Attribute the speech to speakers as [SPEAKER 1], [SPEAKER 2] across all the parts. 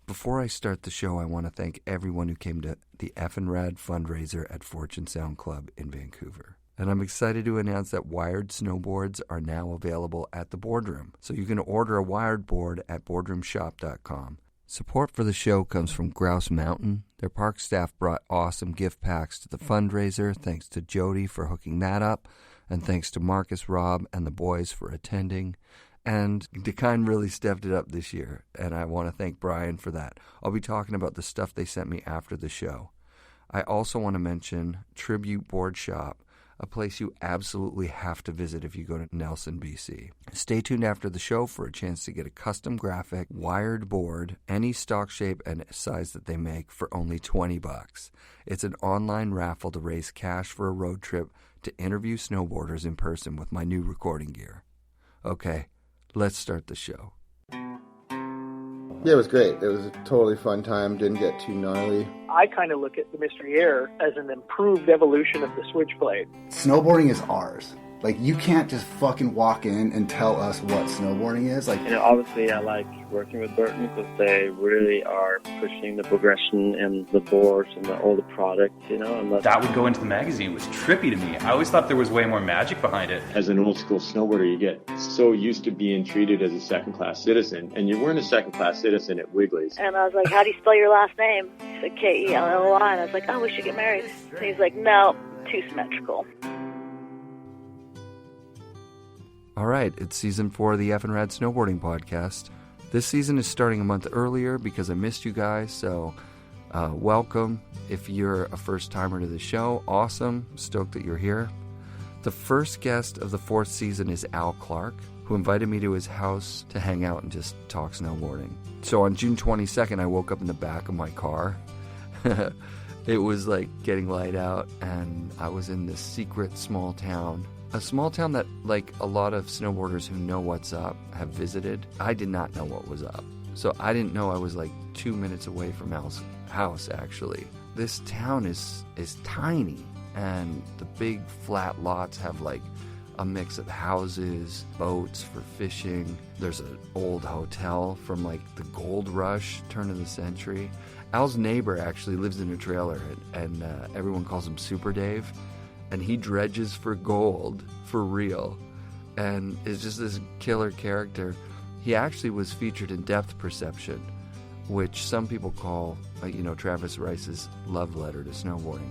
[SPEAKER 1] Before I start the show, I want to thank everyone who came to the FNRad fundraiser at Fortune Sound Club in Vancouver. And I'm excited to announce that wired snowboards are now available at the Boardroom. So you can order a wired board at boardroomshop.com. Support for the show comes from Grouse Mountain. Their park staff brought awesome gift packs to the fundraiser. Thanks to Jody for hooking that up. And thanks to Marcus, Rob, and the boys for attending. And Dekine really stepped it up this year, and I want to thank Brian for that. I'll be talking about the stuff they sent me after the show. I also want to mention Tribute Board Shop, a place you absolutely have to visit if you go to Nelson, BC. Stay tuned after the show for a chance to get a custom graphic, wired board, any stock shape and size that they make for only $20. It's an online raffle to raise cash for a road trip to interview snowboarders in person with my new recording gear. Okay. Let's start the show.
[SPEAKER 2] Yeah, it was great. It was a totally fun time. Didn't get too gnarly.
[SPEAKER 3] I kind of look at the Mystery Air as an improved evolution of the Switchblade.
[SPEAKER 4] Snowboarding is ours. Like, you can't just fucking walk in and tell us what snowboarding is. Like,
[SPEAKER 5] obviously I like working with Burton because they really are pushing the progression and the boards and all the product, and
[SPEAKER 6] that would go into the magazine. It was trippy to me. I always thought there was way more magic behind it.
[SPEAKER 7] As an old school snowboarder, you get so used to being treated as a second-class citizen, and you weren't a second-class citizen at Wiggly's.
[SPEAKER 8] And I was like, how do you spell your last name? He said Kelly, and I was like, oh, we should get married. And he's like, no, too symmetrical.
[SPEAKER 1] All right, it's season 4 of the FNRad Snowboarding Podcast. This season is starting a month earlier because I missed you guys, so welcome. If you're a first-timer to the show, awesome. Stoked that you're here. The first guest of the 4th season is Al Clark, who invited me to his house to hang out and just talk snowboarding. So on June 22nd, I woke up in the back of my car. It was like getting light out, and I was in this secret small town. A small town that, like a lot of snowboarders who know what's up, have visited. I did not know what was up. So I didn't know I was like 2 minutes away from Al's house, actually. This town is tiny, and the big flat lots have like a mix of houses, boats for fishing. There's an old hotel from like the gold rush, turn of the century. Al's neighbor actually lives in a trailer, and everyone calls him Super Dave. And he dredges for gold, for real, and is just this killer character. He actually was featured in Depth Perception, which some people call, Travis Rice's love letter to snowboarding.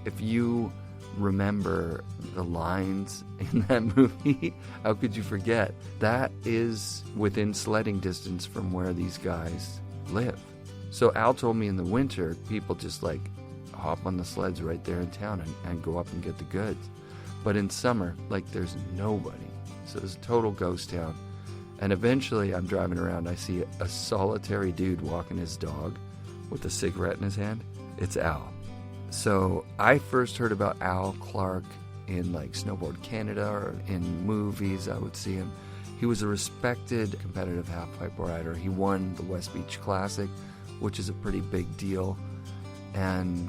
[SPEAKER 1] If you remember the lines in that movie, how could you forget? That is within sledding distance from where these guys live. So Al told me in the winter, people just like hop on the sleds right there in town and go up and get the goods. But in summer, there's nobody. So it's a total ghost town. And eventually I'm driving around, I see a solitary dude walking his dog with a cigarette in his hand. It's Al. So I first heard about Al Clark in Snowboard Canada, or in movies I would see him. He was a respected competitive half-pipe rider. He won the Westbeach Classic, which is a pretty big deal. And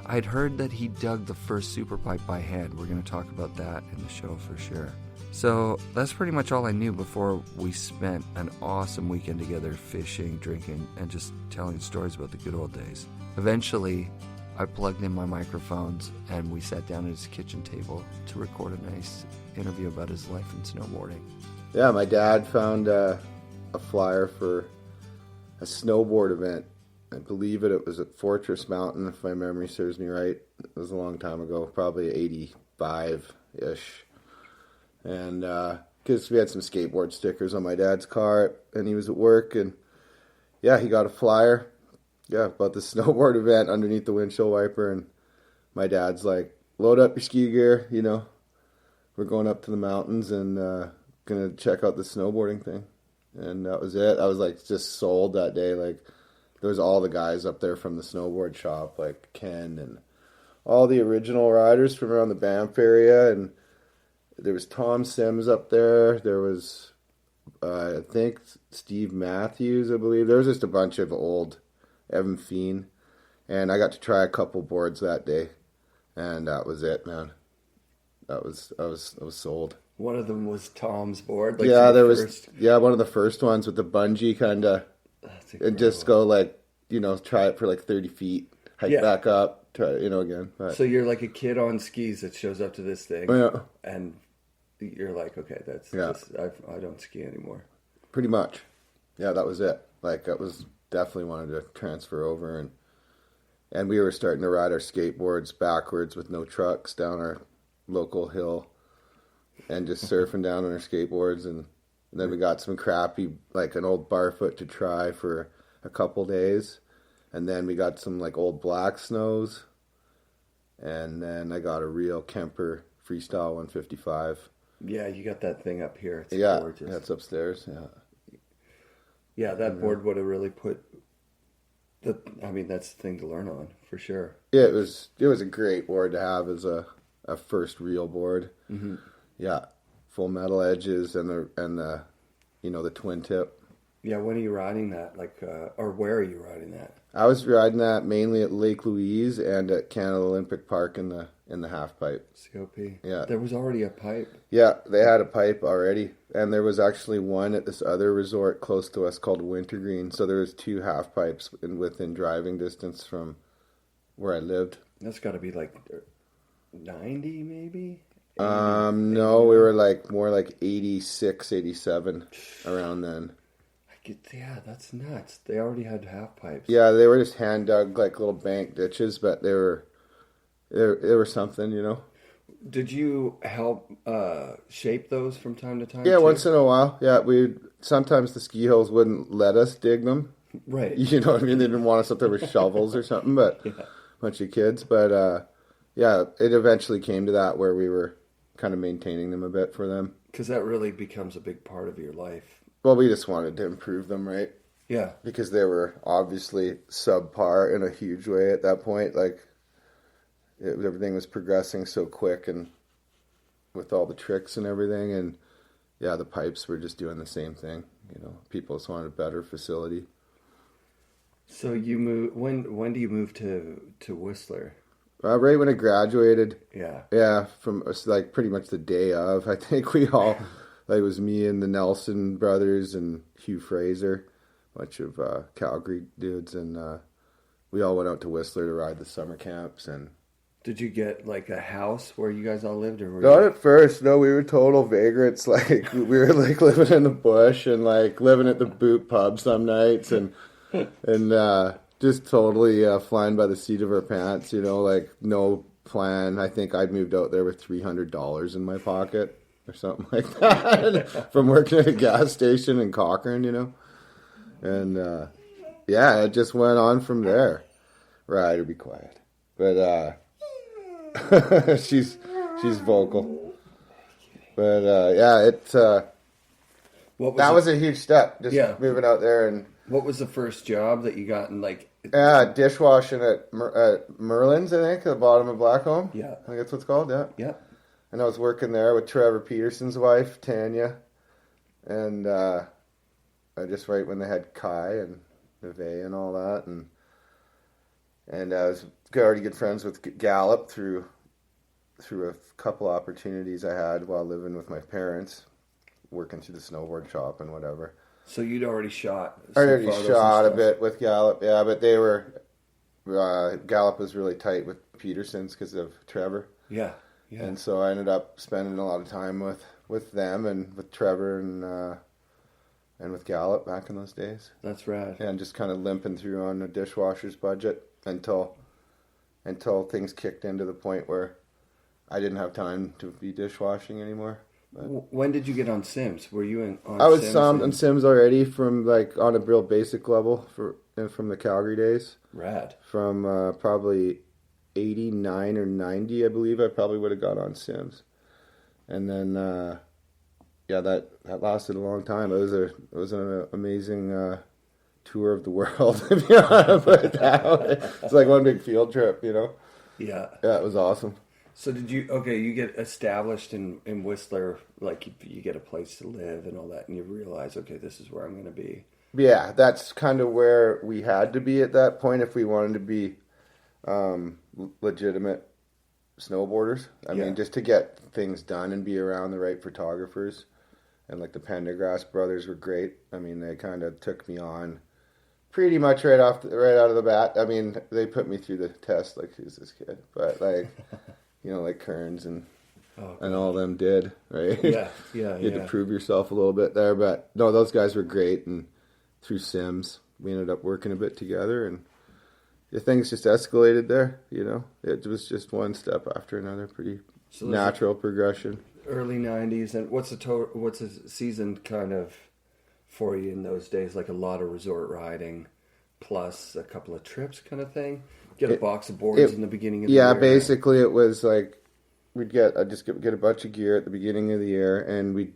[SPEAKER 1] I'd heard that he dug the first Superpipe by hand. We're going to talk about that in the show for sure. So that's pretty much all I knew before we spent an awesome weekend together fishing, drinking, and just telling stories about the good old days. Eventually, I plugged in my microphones and we sat down at his kitchen table to record a nice interview about his life in snowboarding.
[SPEAKER 2] Yeah, my dad found a flyer for a snowboard event. I believe it was at Cypress Mountain, if my memory serves me right. It was a long time ago, probably 85-ish. And because we had some skateboard stickers on my dad's car, and he was at work, and yeah, he got a flyer, about the snowboard event underneath the windshield wiper, and my dad's like, load up your ski gear, we're going up to the mountains and gonna check out the snowboarding thing. And that was it. I was just sold that day. There was all the guys up there from the snowboard shop, like Ken and all the original riders from around the Banff area. And there was Tom Sims up there. There was, I think, Steve Matthews, I believe. There was just a bunch of old Evan Feen. And I got to try a couple boards that day. And that was it, man. I was sold.
[SPEAKER 1] One of them was Tom's board.
[SPEAKER 2] One of the first ones with the bungee kind of. And just go try it for like 30 feet, hike back up, try it, again. But,
[SPEAKER 1] so you're like a kid on skis that shows up to this thing, and you're like, okay, that's I don't ski anymore.
[SPEAKER 2] Pretty much. Yeah, that was it. Like, I was definitely wanted to transfer over, and we were starting to ride our skateboards backwards with no trucks down our local hill and just surfing down on our skateboards. And then we got some crappy, like an old Barfoot to try for a couple days. And then we got some like old black snows. And then I got a real Kemper Freestyle 155.
[SPEAKER 1] Yeah, you got that thing up here. It's gorgeous.
[SPEAKER 2] Yeah, it's upstairs. Yeah.
[SPEAKER 1] Yeah, that board would have really put that's the thing to learn on for sure.
[SPEAKER 2] Yeah, it was a great board to have as a first real board. Mm-hmm. Yeah, full metal edges and the the twin tip.
[SPEAKER 1] Yeah, when are you riding that? Like, or where are you riding that?
[SPEAKER 2] I was riding that mainly at Lake Louise and at Canada Olympic Park in the half pipe.
[SPEAKER 1] COP.
[SPEAKER 2] Yeah,
[SPEAKER 1] there was already a pipe.
[SPEAKER 2] Yeah, they had a pipe already, and there was actually one at this other resort close to us called Wintergreen. So there was 2 half pipes within driving distance from where I lived.
[SPEAKER 1] That's got to be like 90, maybe. 80,
[SPEAKER 2] no, we were like more like 86, 87 around then.
[SPEAKER 1] Yeah, that's nuts. They already had half pipes.
[SPEAKER 2] Yeah, they were just hand dug like little bank ditches, but they were something,
[SPEAKER 1] Did you help shape those from time to time?
[SPEAKER 2] Yeah,
[SPEAKER 1] too?
[SPEAKER 2] Once in a while. Yeah, sometimes the ski hills wouldn't let us dig them.
[SPEAKER 1] Right.
[SPEAKER 2] You know what I mean? They didn't want us up there with shovels or something, but a bunch of kids. But it eventually came to that where we were kind of maintaining them a bit for them.
[SPEAKER 1] Because that really becomes a big part of your life.
[SPEAKER 2] Well, we just wanted to improve them, right?
[SPEAKER 1] Yeah.
[SPEAKER 2] Because they were obviously subpar in a huge way at that point. Like, everything was progressing so quick and with all the tricks and everything. And, yeah, the pipes were just doing the same thing. People just wanted a better facility.
[SPEAKER 1] So you move. When do you move to Whistler?
[SPEAKER 2] Right when I graduated.
[SPEAKER 1] Yeah. Yeah,
[SPEAKER 2] from like pretty much the day of. I think we all... Like, it was me and the Nelson brothers and Hugh Fraser, a bunch of Calgary dudes, and we all went out to Whistler to ride the summer camps. And
[SPEAKER 1] did you get like a house where you guys all lived, or
[SPEAKER 2] not at first? No, we were total vagrants. Like, we were like living in the bush and like living at the boot pub some nights, and just totally flying by the seat of our pants. Like no plan. I think I moved out there with $300 in my pocket. Or something like that from working at a gas station in Cochrane, and it just went on from there. Right, or be quiet, but she's vocal, but that was a huge step, just moving out there. And
[SPEAKER 1] what was the first job that you got in like?
[SPEAKER 2] Dishwashing at Merlin's, I think, at the bottom of Blackcomb.
[SPEAKER 1] Yeah,
[SPEAKER 2] I think that's what it's called.
[SPEAKER 1] Yeah.
[SPEAKER 2] And I was working there with Trevor Peterson's wife, Tanya, and I just right when they had Kai and Neve and all that, and I was already good friends with Gallup through a couple opportunities I had while living with my parents, working through the snowboard shop and whatever.
[SPEAKER 1] So you'd already shot.
[SPEAKER 2] I already shot a bit with Gallup, yeah, but they were Gallup was really tight with Peterson's because of Trevor.
[SPEAKER 1] Yeah. Yeah.
[SPEAKER 2] And so I ended up spending a lot of time with them and with Trevor and with Gallup back in those days.
[SPEAKER 1] That's rad.
[SPEAKER 2] And just kind of limping through on a dishwasher's budget until things kicked into the point where I didn't have time to be dishwashing anymore. But
[SPEAKER 1] when did you get on Sims? Were you on
[SPEAKER 2] I was
[SPEAKER 1] Sims
[SPEAKER 2] on Sims already from like on a real basic level from the Calgary days.
[SPEAKER 1] Rad.
[SPEAKER 2] From probably 89 or 90, I believe, I probably would have got on Sims. And then, that lasted a long time. It was an amazing tour of the world, if you want to put it that way. It's like one big field trip, Yeah. Yeah, it was awesome.
[SPEAKER 1] So you get established in Whistler, like you get a place to live and all that, and you realize, okay, this is where I'm going to be.
[SPEAKER 2] Yeah, that's kind of where we had to be at that point if we wanted to be legitimate snowboarders. I mean, just to get things done and be around the right photographers. And like the Pendergrass brothers were great. I mean, they kind of took me on Pretty much right out of the bat. I mean, they put me through the test like who's this kid, but like like Kearns and all them did, right?
[SPEAKER 1] Yeah.
[SPEAKER 2] You had to prove yourself a little bit there, but no, those guys were great, and through Sims, we ended up working a bit together, and the things just escalated there. It was just one step after another, pretty natural progression.
[SPEAKER 1] Early '90s, and what's the season kind of for you in those days? Like a lot of resort riding, plus a couple of trips, kind of thing. Get a box of boards in the beginning of the year.
[SPEAKER 2] Yeah, basically it was like I'd just get a bunch of gear at the beginning of the year, and we'd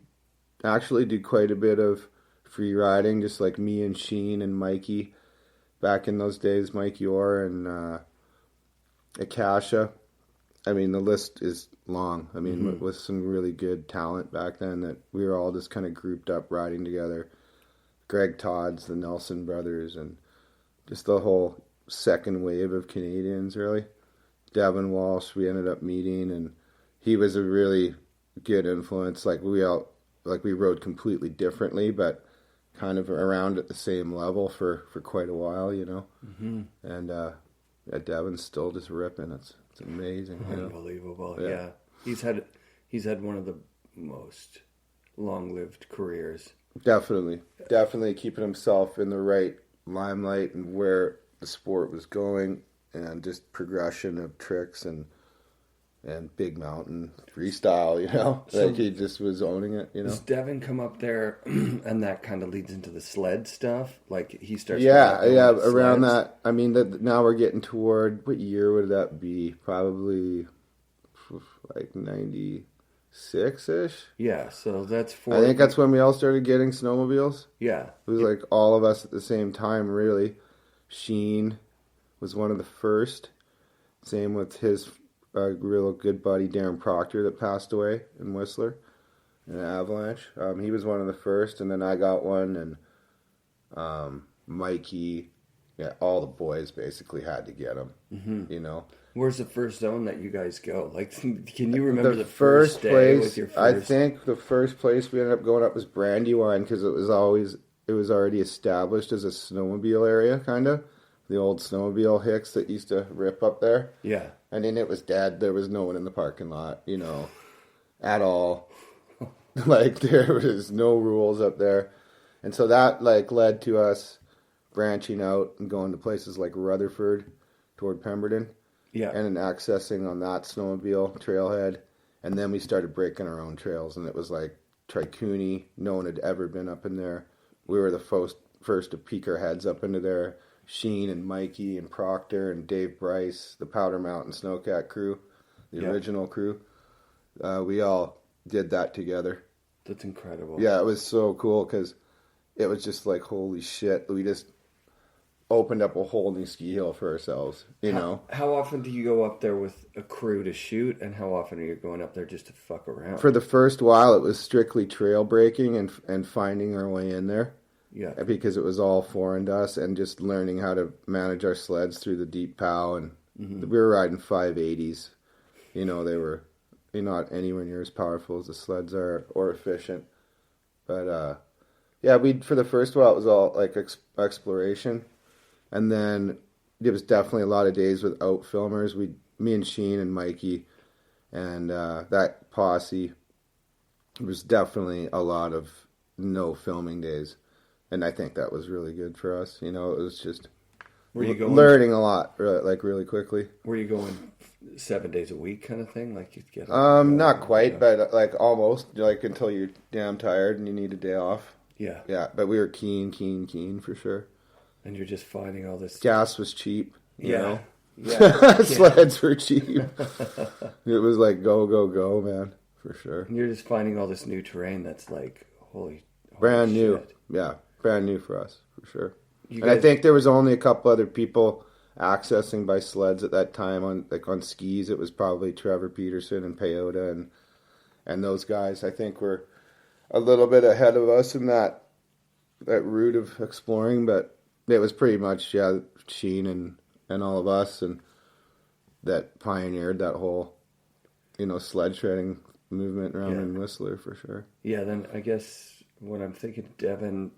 [SPEAKER 2] actually do quite a bit of free riding, just like me and Sheen and Mikey back in those days, Mike Yor and Akasha. I mean, the list is long. I mean, with some really good talent back then that we were all just kind of grouped up riding together. Greg Todds, the Nelson brothers, and just the whole second wave of Canadians, really. Devin Walsh, we ended up meeting, and he was a really good influence. Like we rode completely differently, but kind of around at the same level for quite a while, Mm-hmm. And Devin's still just ripping. It's amazing.
[SPEAKER 1] Unbelievable. Yeah. He's had one of the most long-lived careers.
[SPEAKER 2] Definitely keeping himself in the right limelight and where the sport was going, and just progression of tricks and big mountain freestyle,
[SPEAKER 1] So,
[SPEAKER 2] like he just was owning it,
[SPEAKER 1] Does Devin come up there and that kind of leads into the sled stuff? Like he starts
[SPEAKER 2] around that. I mean, now we're getting toward, what year would that be? Probably like 96-ish.
[SPEAKER 1] Yeah, so that's
[SPEAKER 2] I think that's when we all started getting snowmobiles.
[SPEAKER 1] Yeah.
[SPEAKER 2] It was like all of us at the same time, really. Sheen was one of the first. Same with his real good buddy Darren Proctor that passed away in Whistler in an avalanche. He was one of the first, and then I got one, and Mikey, all the boys basically had to get them. Mm-hmm.
[SPEAKER 1] Where's the first zone that you guys go? Like, can you remember the first day
[SPEAKER 2] place,
[SPEAKER 1] with your first?
[SPEAKER 2] I think the first place we ended up going up was Brandywine, because it was already established as a snowmobile area, kind of. The old snowmobile hicks that used to rip up there.
[SPEAKER 1] Yeah.
[SPEAKER 2] I mean, it was dead. There was no one in the parking lot, at all. Like, there was no rules up there. And so that, led to us branching out and going to places like Rutherford toward Pemberton.
[SPEAKER 1] Yeah.
[SPEAKER 2] And then accessing on that snowmobile trailhead. And then we started breaking our own trails. And it was like Tricooney. No one had ever been up in there. We were the first to peek our heads up into there. Sheen and Mikey and Proctor and Dave Bryce, the Powder Mountain Snowcat crew, the original crew. We all did that together.
[SPEAKER 1] That's incredible.
[SPEAKER 2] Yeah, it was so cool because it was just like, holy shit. We just opened up a whole new ski hill for ourselves,
[SPEAKER 1] How often do you go up there with a crew to shoot, and how often are you going up there just to fuck around?
[SPEAKER 2] For the first while, it was strictly trail breaking and finding our way in there.
[SPEAKER 1] Yeah,
[SPEAKER 2] because it was all foreign to us, and just learning how to manage our sleds through the deep POW, and we were riding 580s. They were not anywhere near as powerful as the sleds are, or efficient. But for the first while it was all like exploration, and then it was definitely a lot of days without filmers. Me and Sheen and Mikey, and that posse, was definitely a lot of no filming days. And I think that was really good for us. It was just learning a lot, really quickly.
[SPEAKER 1] Were you going 7 days a week kind of thing? Like you'd get
[SPEAKER 2] not quite, but almost, until you're damn tired and you need a day off.
[SPEAKER 1] Yeah.
[SPEAKER 2] Yeah, but we were keen for sure.
[SPEAKER 1] And you're just finding all this...
[SPEAKER 2] Gas was cheap, you know?
[SPEAKER 1] Yeah.
[SPEAKER 2] Sleds were cheap. It was like go, man, for sure.
[SPEAKER 1] And you're just finding all this new terrain that's like, holy
[SPEAKER 2] brand
[SPEAKER 1] shit.
[SPEAKER 2] New. Yeah. Brand new for us, for sure. I think there was only a couple other people accessing by sleds at that time on skis. It was probably Trevor Peterson and Peyoda and those guys. I think were a little bit ahead of us in that route of exploring, but it was pretty much Sheen and all of us and that pioneered that whole sled shredding movement around in Whistler for sure.
[SPEAKER 1] Yeah, then I guess when I'm thinking Devin,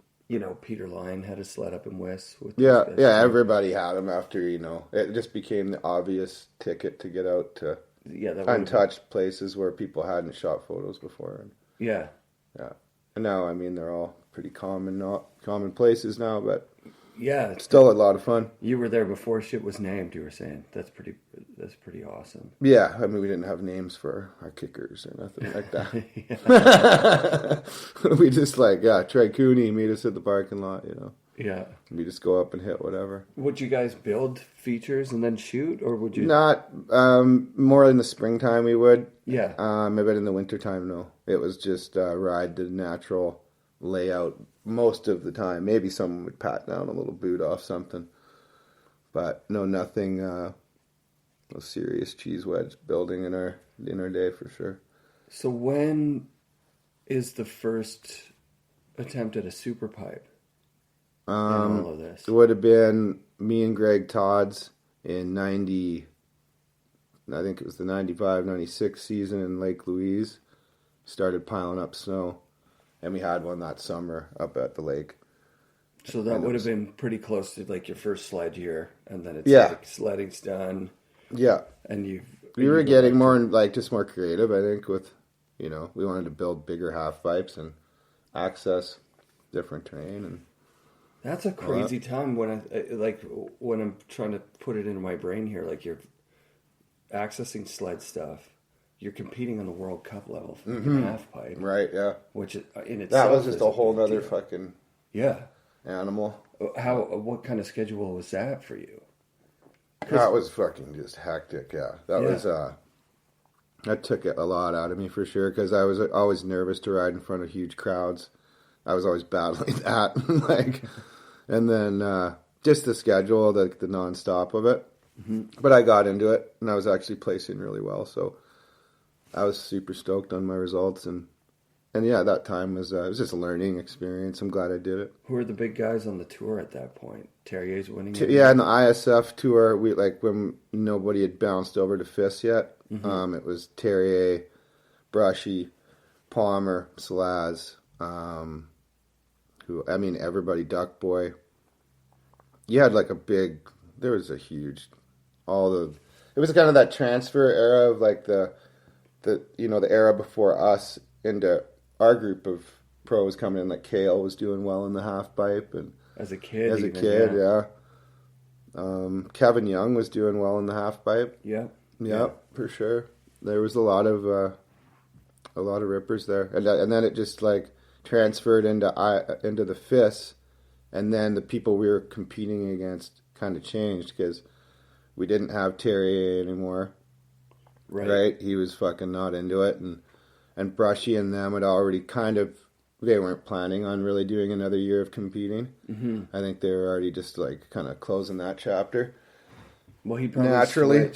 [SPEAKER 1] Peter Line had a sled up in West.
[SPEAKER 2] Yeah, everybody had them after, it just became the obvious ticket to get out to untouched places where people hadn't shot photos before.
[SPEAKER 1] Yeah.
[SPEAKER 2] Yeah. And now, they're all pretty not common places now, but
[SPEAKER 1] yeah,
[SPEAKER 2] still a lot of fun.
[SPEAKER 1] You were there before shit was named, you were saying. That's pretty awesome.
[SPEAKER 2] Yeah, we didn't have names for our kickers or nothing like that. We just Trey Cooney, meet us at the parking lot,
[SPEAKER 1] Yeah.
[SPEAKER 2] We just go up and hit whatever.
[SPEAKER 1] Would you guys build features and then shoot, or would you?
[SPEAKER 2] Not, more in the springtime we would.
[SPEAKER 1] Yeah.
[SPEAKER 2] Maybe in the wintertime, no. It was just ride the natural layout most of the time. Maybe someone would pat down a little boot off something. But no, nothing, no serious cheese wedge building in our day for sure.
[SPEAKER 1] So when is the first attempt at a Superpipe? All of this?
[SPEAKER 2] It would have been me and Greg Todds in 90, I think it was the 95, 96 season in Lake Louise. Started piling up snow, and we had one that summer up at the lake.
[SPEAKER 1] So that would have been pretty close to your first sled year, and then it's sledding's done.
[SPEAKER 2] Yeah.
[SPEAKER 1] And
[SPEAKER 2] we were getting more just more creative, I think, with, we wanted to build bigger half pipes and access different terrain. And
[SPEAKER 1] that's a crazy time when when I'm trying to put it into my brain here, you're accessing sled stuff. You're competing on the World Cup level for your half pipe.
[SPEAKER 2] Right, yeah.
[SPEAKER 1] Which in itself
[SPEAKER 2] that was just a whole other fucking animal.
[SPEAKER 1] What kind of schedule was that for you?
[SPEAKER 2] That was fucking just hectic, yeah. That was, that took a lot out of me for sure, because I was always nervous to ride in front of huge crowds. I was always battling that, and then just the schedule, the nonstop of it. Mm-hmm. But I got into it, and I was actually placing really well, so I was super stoked on my results, and that time was it was just a learning experience. I'm glad I did it.
[SPEAKER 1] Who were the big guys on the tour at that point? Terrier's winning.
[SPEAKER 2] Yeah, in the ISF tour, we when nobody had bounced over to FIS yet. Mm-hmm. It was Terrier, Brushy, Palmer, Salaz, everybody, Duck Boy. You had there was a huge, it was kind of that transfer era of the era before us into our group of pros coming in. Kale was doing well in the half pipe, and
[SPEAKER 1] as a kid,
[SPEAKER 2] yeah. Kevin Young was doing well in the half pipe.
[SPEAKER 1] Yeah,
[SPEAKER 2] for sure. There was a lot of rippers there, and then it just transferred into the FIS, and then the people we were competing against kind of changed because we didn't have Terrier anymore. Right? He was fucking not into it, and Brushy and them had already they weren't planning on really doing another year of competing. Mm-hmm. I think they were already just kind of closing that chapter.
[SPEAKER 1] Well, he probably
[SPEAKER 2] naturally,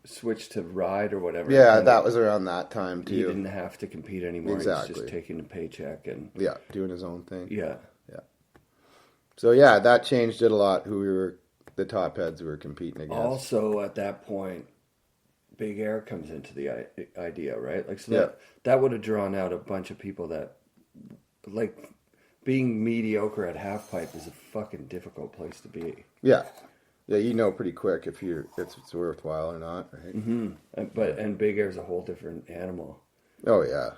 [SPEAKER 1] switched to ride or whatever.
[SPEAKER 2] Yeah, that was around that time too.
[SPEAKER 1] He didn't have to compete anymore.
[SPEAKER 2] Exactly.
[SPEAKER 1] He was just taking a paycheck and
[SPEAKER 2] doing his own thing.
[SPEAKER 1] Yeah.
[SPEAKER 2] So that changed it a lot. The top heads we were competing against.
[SPEAKER 1] Also, at that point, Big Air comes into the idea, right? That would have drawn out a bunch of people that, being mediocre at half pipe is a fucking difficult place to be.
[SPEAKER 2] Yeah. Yeah, pretty quick if it's worthwhile or not, right?
[SPEAKER 1] Mm-hmm. And Big Air's a whole different animal.
[SPEAKER 2] Oh yeah,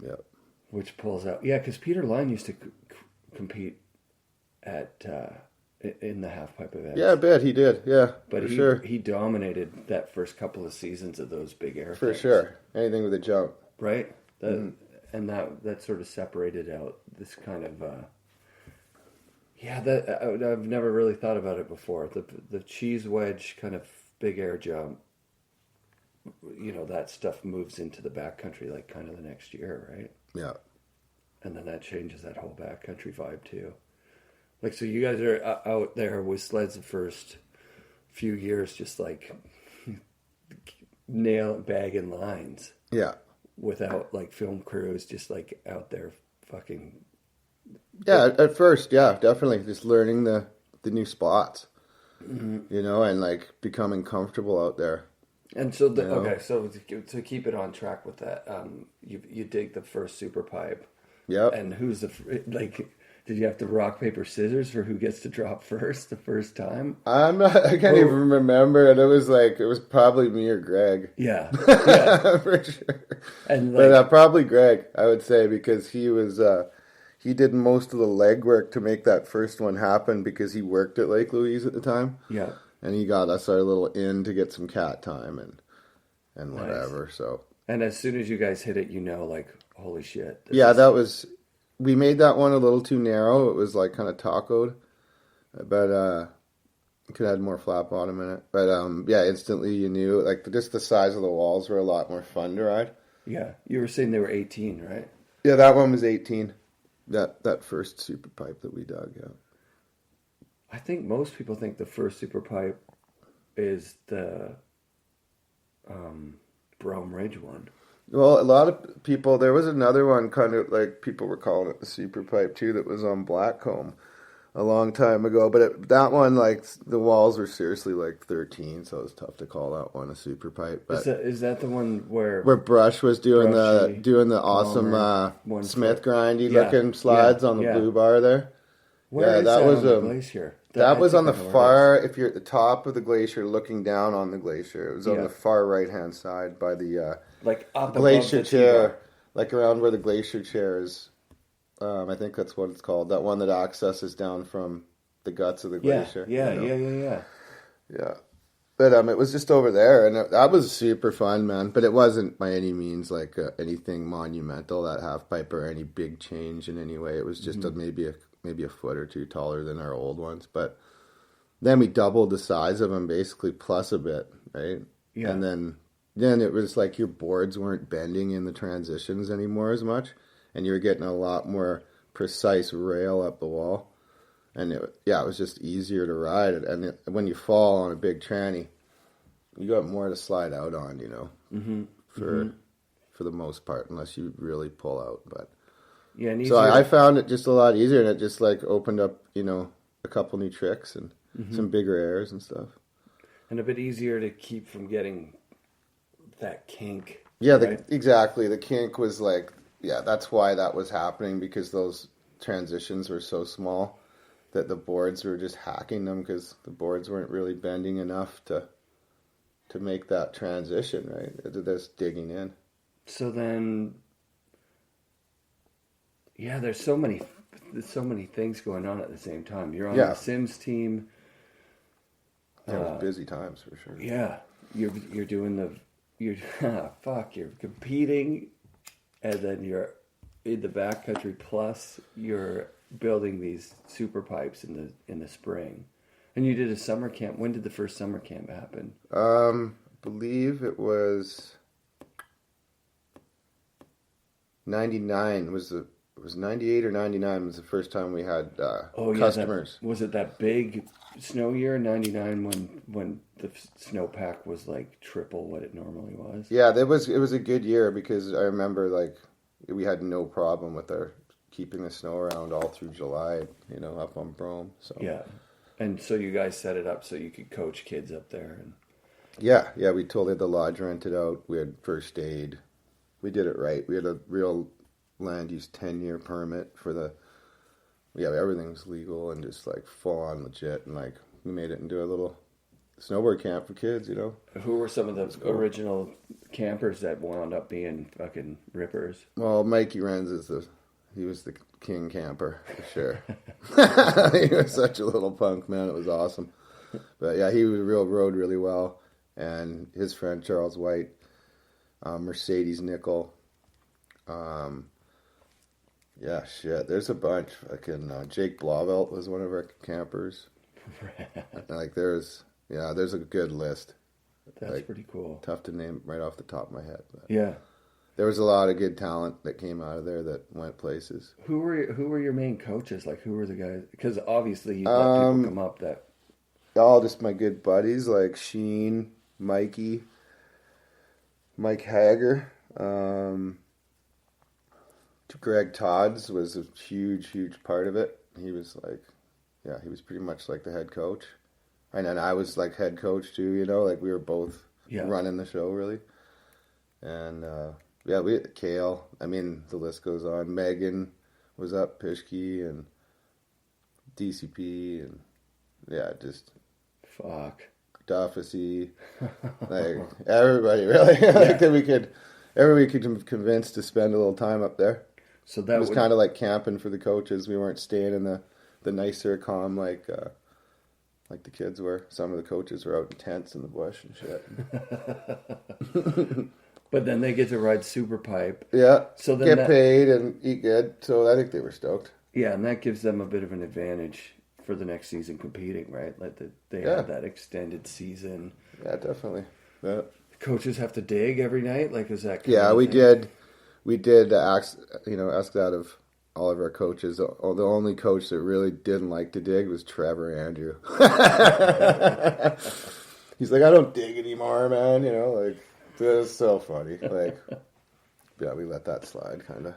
[SPEAKER 2] yeah.
[SPEAKER 1] Which pulls out, because Peter Line used to compete at in the half pipe events.
[SPEAKER 2] Yeah, I bet he did. Yeah,
[SPEAKER 1] but he dominated that first couple of seasons of those Big Air.
[SPEAKER 2] For sure, anything with a jump,
[SPEAKER 1] right? And that sort of separated out this kind of. I've never really thought about it before. The cheese wedge kind of Big Air jump. That stuff moves into the backcountry kind of the next year, right?
[SPEAKER 2] Yeah.
[SPEAKER 1] And then that changes that whole backcountry vibe too. So you guys are out there with sleds the first few years, just bagging lines.
[SPEAKER 2] Yeah.
[SPEAKER 1] Without film crews, just out there fucking.
[SPEAKER 2] Yeah, at first, definitely just learning the new spots, and becoming comfortable out there.
[SPEAKER 1] And so so to keep it on track with that, you dig the first Superpipe.
[SPEAKER 2] Yep.
[SPEAKER 1] And who's Did you have to rock, paper, scissors for who gets to drop first the first time?
[SPEAKER 2] I can't even remember, and it was probably me or Greg.
[SPEAKER 1] Yeah.
[SPEAKER 2] For sure.
[SPEAKER 1] And
[SPEAKER 2] but probably Greg, I would say, because he was he did most of the legwork to make that first one happen because he worked at Lake Louise at the time.
[SPEAKER 1] Yeah.
[SPEAKER 2] And he got us our little in to get some cat time and whatever.
[SPEAKER 1] Nice.
[SPEAKER 2] So.
[SPEAKER 1] And as soon as you guys hit it, like, holy shit.
[SPEAKER 2] We made that one a little too narrow. It was like kind of tacoed, but it could have had more flat bottom in it. But instantly you knew, like, just the size of the walls were a lot more fun to ride.
[SPEAKER 1] Yeah, you were saying they were 18, right?
[SPEAKER 2] Yeah, that one was 18. That first Superpipe that we dug. Yeah.
[SPEAKER 1] I think most people think the first Superpipe is the Brome Ridge one.
[SPEAKER 2] Well, a lot of people, there was another one kind of like people were calling it the Superpipe too that was on Blackcomb a long time ago. But that one, like, the walls were seriously like 13, so it was tough to call that one a Superpipe. But
[SPEAKER 1] is that the one where
[SPEAKER 2] Brush was doing the awesome Smith grindy looking slides on the blue bar there?
[SPEAKER 1] Where is that was on the glacier?
[SPEAKER 2] That was on the far, if you're at the top of the glacier looking down on the glacier. It was on the far right-hand side by the
[SPEAKER 1] like up
[SPEAKER 2] glacier chair, like around where the glacier chair is. I think that's what it's called. That one that accesses down from the guts of the glacier.
[SPEAKER 1] Yeah.
[SPEAKER 2] But it was just over there, and that was super fun, man. But it wasn't by any means like anything monumental, that half pipe, or any big change in any way. It was just maybe a foot or two taller than our old ones. But then we doubled the size of them, basically, plus a bit, right? Yeah. And then it was like your boards weren't bending in the transitions anymore as much, and you were getting a lot more precise rail up the wall. And it was just easier to ride. And when you fall on a big tranny, you got more to slide out on, for the most part, unless you really pull out. But so I found it just a lot easier, and it just like opened up, a couple new tricks and some bigger airs and stuff.
[SPEAKER 1] And a bit easier to keep from getting that kink.
[SPEAKER 2] Yeah, right? Exactly. The kink was like, that's why that was happening, because those transitions were so small that the boards were just hacking them, because the boards weren't really bending enough to make that transition, right? They're just digging in.
[SPEAKER 1] So then, there's so many things going on at the same time. You're on the Sims team.
[SPEAKER 2] That was busy times for sure.
[SPEAKER 1] Yeah, you're doing you're competing, and then you're in the backcountry. Plus, you're building these super pipes in the spring, and you did a summer camp. When did the first summer camp happen?
[SPEAKER 2] I believe it was 99. It was 98 or 99 was the first time we had customers.
[SPEAKER 1] Was it that big snow year in 99 when the snowpack was like triple what it normally was? Yeah, it was a good year, because I remember like we had no problem with keeping the snow around all through July, up on Brome. So yeah, and so you guys set it up so you could coach kids up there. And yeah, we totally had the lodge rented out. We had first aid. We did it right. We had a real land use 10-year permit for everything's legal and just like full on legit, and like we made it into a little snowboard camp for kids, Who were some of the original campers that wound up being fucking rippers? Well, Mikey Renz he was the king camper for sure. He was such a little punk, man. It was awesome. But yeah, he rode really well, and his friend Charles White, Mercedes Nickel. There's a bunch. Fucking Jake Blauvelt was one of our campers. Like there's a good list. That's pretty cool. Tough to name right off the top of my head. But yeah, there was a lot of good talent that came out of there that went places. Who were your main coaches? Like, who were the guys? Because obviously you let people come up that. All just my good buddies, like Sheen, Mikey, Mike Hager. Greg Todds was a huge part of it. He was like, he was pretty much like the head coach. And then I was like head coach too, like we were both running the show really. And we had Kale. I mean, the list goes on. Megan was up, Pishke, and
[SPEAKER 2] DCP, and yeah, just
[SPEAKER 1] Fuck.
[SPEAKER 2] Duffy, like everybody really. Like that we could convince to spend a little time up there.
[SPEAKER 1] So that
[SPEAKER 2] it was kind of like camping for the coaches. We weren't staying in the nicer calm like the kids were. Some of the coaches were out in tents in the bush and shit.
[SPEAKER 1] But then they get to ride Superpipe.
[SPEAKER 2] Yeah.
[SPEAKER 1] So then
[SPEAKER 2] get paid and eat good. So I think they were stoked.
[SPEAKER 1] Yeah, and that gives them a bit of an advantage for the next season competing, right? Like they have that extended season.
[SPEAKER 2] Yeah, definitely. Yeah.
[SPEAKER 1] Coaches have to dig every night. Like, is that?
[SPEAKER 2] Yeah, we did. We did ask that of all of our coaches. The only coach that really didn't like to dig was Trevor Andrew. He's like, I don't dig anymore, man. You know, like, this is so funny. Like, yeah, we let that slide, kind of.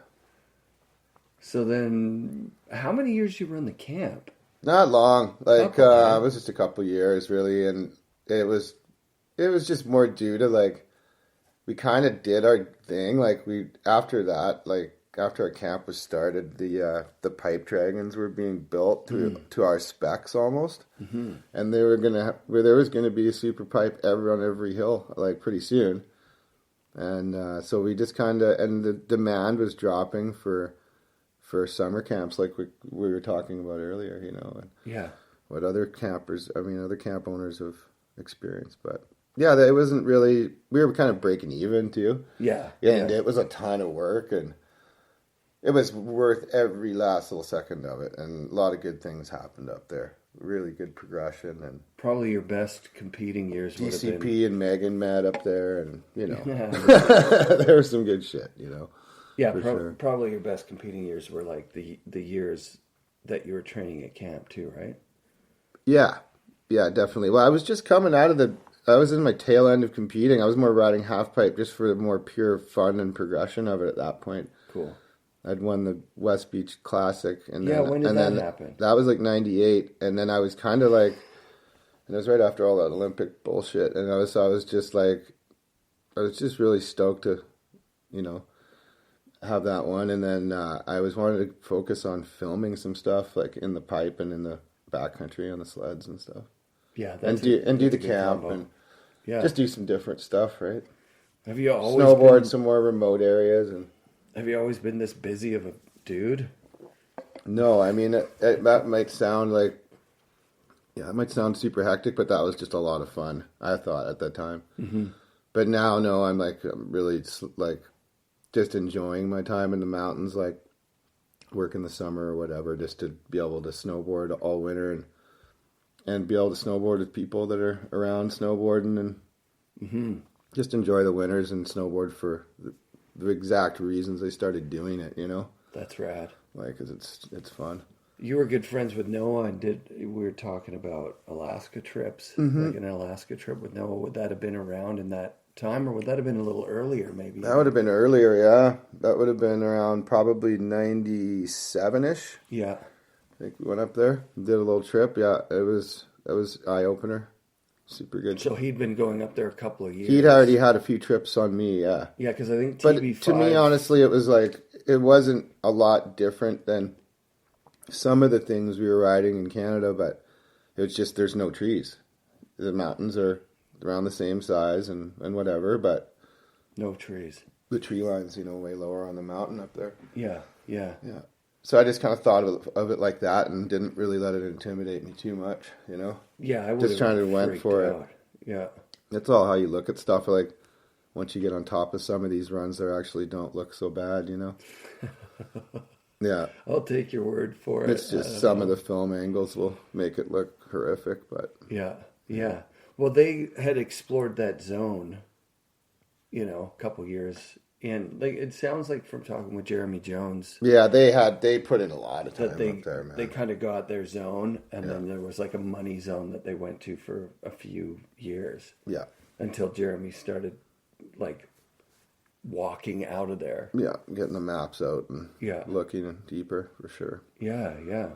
[SPEAKER 1] So then, how many years did you run the camp?
[SPEAKER 2] Not long. Like, it was just a couple years, really, and it was just more due to, like, we kind of did our thing. Like, after our camp was started, the pipe dragons were being built to our specs almost, and there was gonna be a super pipe on every hill, like, pretty soon, and so we just kind of, and the demand was dropping for summer camps, like we were talking about earlier, you know, and what other camp owners have experienced, but. Yeah, it wasn't really. We were kind of breaking even too. Yeah, and it was a ton of work, and it was worth every last little second of it. And a lot of good things happened up there. Really good progression, and
[SPEAKER 1] probably your best competing years.
[SPEAKER 2] DCP and Megan met up there, and you know, there was some good shit. You know,
[SPEAKER 1] yeah, probably your best competing years were like the years that you were training at camp too, right?
[SPEAKER 2] Yeah, definitely. Well, I was just coming out of I was in my tail end of competing. I was more riding half pipe just for the more pure fun and progression of it at that point.
[SPEAKER 1] Cool.
[SPEAKER 2] I'd won the Westbeach Classic. And
[SPEAKER 1] when did that happen?
[SPEAKER 2] That was like 98. And then I was kind of like, and it was right after all that Olympic bullshit. And I was just really stoked to, you know, have that one. And then I wanted to focus on filming some stuff like in the pipe and in the backcountry on the sleds and stuff.
[SPEAKER 1] Yeah,
[SPEAKER 2] do the camp and just do some different stuff, right?
[SPEAKER 1] Have you always
[SPEAKER 2] snowboard some more remote areas? And
[SPEAKER 1] have you always been this busy of a dude?
[SPEAKER 2] No, I mean that might sound like it might sound super hectic, but that was just a lot of fun. I thought at that time, but now no, I'm really like just enjoying my time in the mountains, like work in the summer or whatever, just to be able to snowboard all winter and be able to snowboard with people that are around snowboarding and just enjoy the winters and snowboard for the exact reasons they started doing it, you know?
[SPEAKER 1] That's rad.
[SPEAKER 2] Like, 'cause it's fun.
[SPEAKER 1] You were good friends with Noah, and we were talking about Alaska trips, like an Alaska trip with Noah. Would that have been around in that time, or would that have been a little earlier, maybe?
[SPEAKER 2] That would have been earlier, yeah. That would have been around probably 97-ish.
[SPEAKER 1] Yeah.
[SPEAKER 2] I think we went up there, did a little trip. Yeah, it was eye-opener. Super good.
[SPEAKER 1] So he'd been going up there a couple of years.
[SPEAKER 2] He'd already had a few trips on me, yeah.
[SPEAKER 1] Yeah, because I think TV5...
[SPEAKER 2] But to me, honestly, it was like, it wasn't a lot different than some of the things we were riding in Canada, but it was just, there's no trees. The mountains are around the same size and whatever, but...
[SPEAKER 1] No trees.
[SPEAKER 2] The tree line's, you know, way lower on the mountain up there.
[SPEAKER 1] Yeah.
[SPEAKER 2] So I just kind of thought of it like that and didn't really let it intimidate me too much, you know?
[SPEAKER 1] Yeah, I would
[SPEAKER 2] just trying to went for
[SPEAKER 1] out. Yeah.
[SPEAKER 2] That's all how you look at stuff. Like, once you get on top of some of these runs, they actually don't look so bad, you know? Yeah.
[SPEAKER 1] I'll take your word for it.
[SPEAKER 2] It's just some of the film angles will make it look horrific, but...
[SPEAKER 1] Yeah. Well, they had explored that zone, you know, a couple years. And like it sounds like from talking with Jeremy Jones.
[SPEAKER 2] Yeah, they put in a lot of time up there, man.
[SPEAKER 1] They kind of got their zone, and then there was like a money zone that they went to for a few years.
[SPEAKER 2] Yeah.
[SPEAKER 1] Until Jeremy started like walking out of there.
[SPEAKER 2] Yeah, getting the maps out and looking deeper for sure.
[SPEAKER 1] Yeah.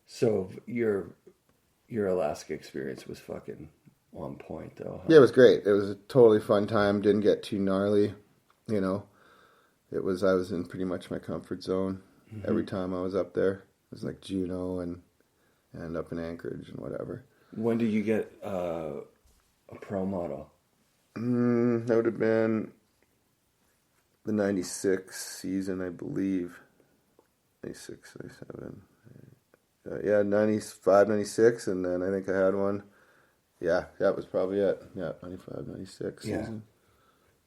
[SPEAKER 1] So your Alaska experience was fucking on point though. Huh?
[SPEAKER 2] Yeah, it was great. It was a totally fun time. Didn't get too gnarly. You know, I was in pretty much my comfort zone every time I was up there. It was like Juneau and and up in Anchorage and whatever.
[SPEAKER 1] When did you get a pro model?
[SPEAKER 2] That would have been the 96 season, I believe. 96, 97. Yeah, 95, 96, and then I think I had one. Yeah, that was probably it. Yeah, 95, 96 season.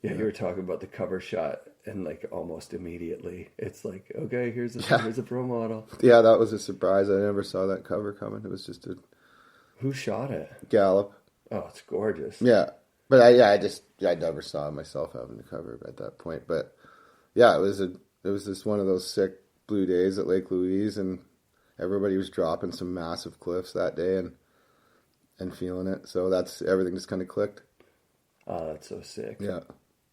[SPEAKER 1] Yeah, you were talking about the cover shot, and like almost immediately, it's like, okay, here's a pro model.
[SPEAKER 2] Yeah, that was a surprise. I never saw that cover coming. It was just a...
[SPEAKER 1] Who shot it?
[SPEAKER 2] Gallup.
[SPEAKER 1] Oh, it's gorgeous.
[SPEAKER 2] Yeah, but I never saw myself having the cover at that point. But yeah, it was just one of those sick blue days at Lake Louise, and everybody was dropping some massive cliffs that day and feeling it. So everything just kind of clicked. Oh,
[SPEAKER 1] that's so sick.
[SPEAKER 2] Yeah.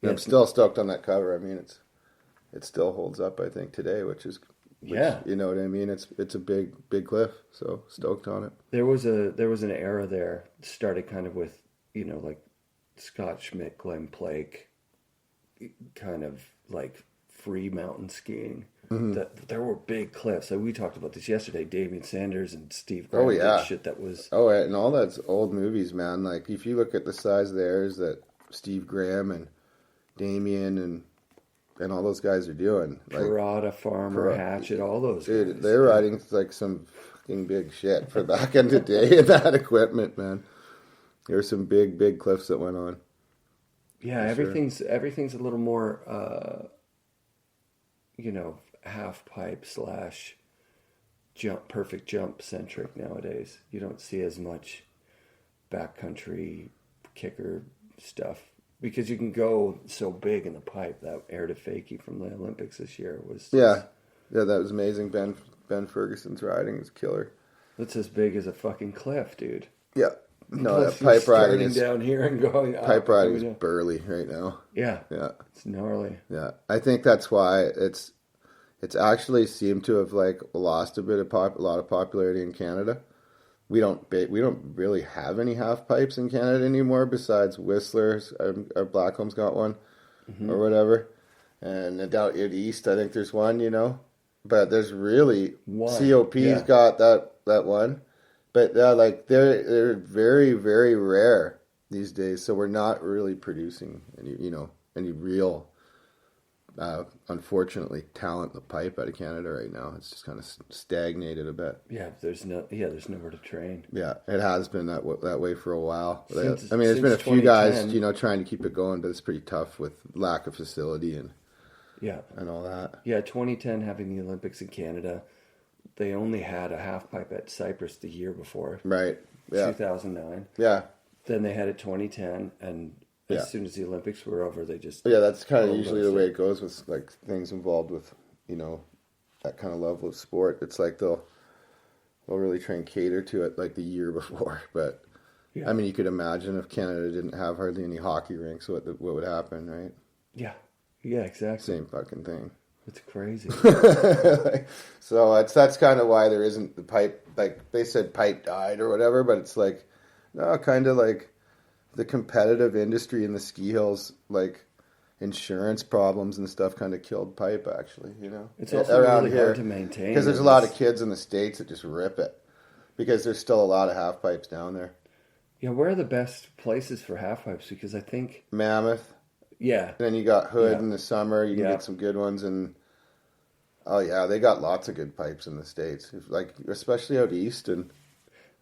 [SPEAKER 2] I'm still stoked on that cover. I mean, it still holds up, I think, today, which you know what I mean? It's a big cliff, so stoked on it.
[SPEAKER 1] There was an era there, started kind of with, you know, like Scott Schmidt, Glenn Plake, kind of like free mountain skiing. Mm-hmm. That there were big cliffs. Like we talked about this yesterday. Damian Sanders and Steve Graham did shit that was...
[SPEAKER 2] Oh, yeah, and all that's old movies, man. Like, if you look at the size of the airs that Steve Graham and Damian and all those guys are doing. Like,
[SPEAKER 1] Parada, Farmer, Hatchet, all those
[SPEAKER 2] dude,
[SPEAKER 1] guys.
[SPEAKER 2] They're riding like some fucking big shit for back in the day in that equipment, man. There's some big cliffs that went on.
[SPEAKER 1] Yeah, everything's a little more, you know, half pipe / jump, perfect jump centric nowadays. You don't see as much backcountry kicker stuff because you can go so big in the pipe. That air to fakie from the Olympics this year was
[SPEAKER 2] yeah, that was amazing. Ben Ferguson's riding is killer.
[SPEAKER 1] That's as big as a fucking cliff, dude.
[SPEAKER 2] Yeah. No, that pipe riding is
[SPEAKER 1] down here and going up.
[SPEAKER 2] Pipe riding is burly right now.
[SPEAKER 1] Yeah.
[SPEAKER 2] Yeah.
[SPEAKER 1] It's gnarly.
[SPEAKER 2] Yeah. I think that's why it's actually seemed to have like lost a lot of popularity in Canada. We don't really have any half pipes in Canada anymore besides Whistler's. Our Blackcomb's got one or whatever. And down in east, I think there's one, you know. But there's really one. COP's got that one. But like they're very, very rare these days. So we're not really producing any real unfortunately talent in the pipe out of Canada right now. It's just kind of stagnated a bit.
[SPEAKER 1] Yeah, there's nowhere to train.
[SPEAKER 2] Yeah, it has been that way for a while. There's been a few guys, trying to keep it going, but it's pretty tough with lack of facility and all that.
[SPEAKER 1] Yeah, 2010 having the Olympics in Canada, they only had a half pipe at Cypress the year before.
[SPEAKER 2] Right. Yeah.
[SPEAKER 1] 2009.
[SPEAKER 2] Yeah.
[SPEAKER 1] Then they had it 2010 and as soon as the Olympics were over, they just...
[SPEAKER 2] Yeah, that's kind of usually the way it goes with like things involved with, that kind of level of sport. It's like they'll really try and cater to it like the year before. But, I mean, you could imagine if Canada didn't have hardly any hockey rinks, what would happen, right?
[SPEAKER 1] Yeah. Yeah, exactly.
[SPEAKER 2] Same fucking thing.
[SPEAKER 1] It's crazy.
[SPEAKER 2] So that's kind of why there isn't the pipe, like they said pipe died or whatever, but it's like, no, kind of like the competitive industry in the ski hills, like insurance problems and stuff kind of killed pipe actually,
[SPEAKER 1] It's also around really hard to maintain.
[SPEAKER 2] Because there's a lot of kids in the States that just rip it because there's still a lot of half pipes down there.
[SPEAKER 1] Yeah, where are the best places for half pipes? Because I think...
[SPEAKER 2] Mammoth.
[SPEAKER 1] Yeah.
[SPEAKER 2] And then you got Hood in the summer. You can get some good ones. And they got lots of good pipes in the States, like especially out east. And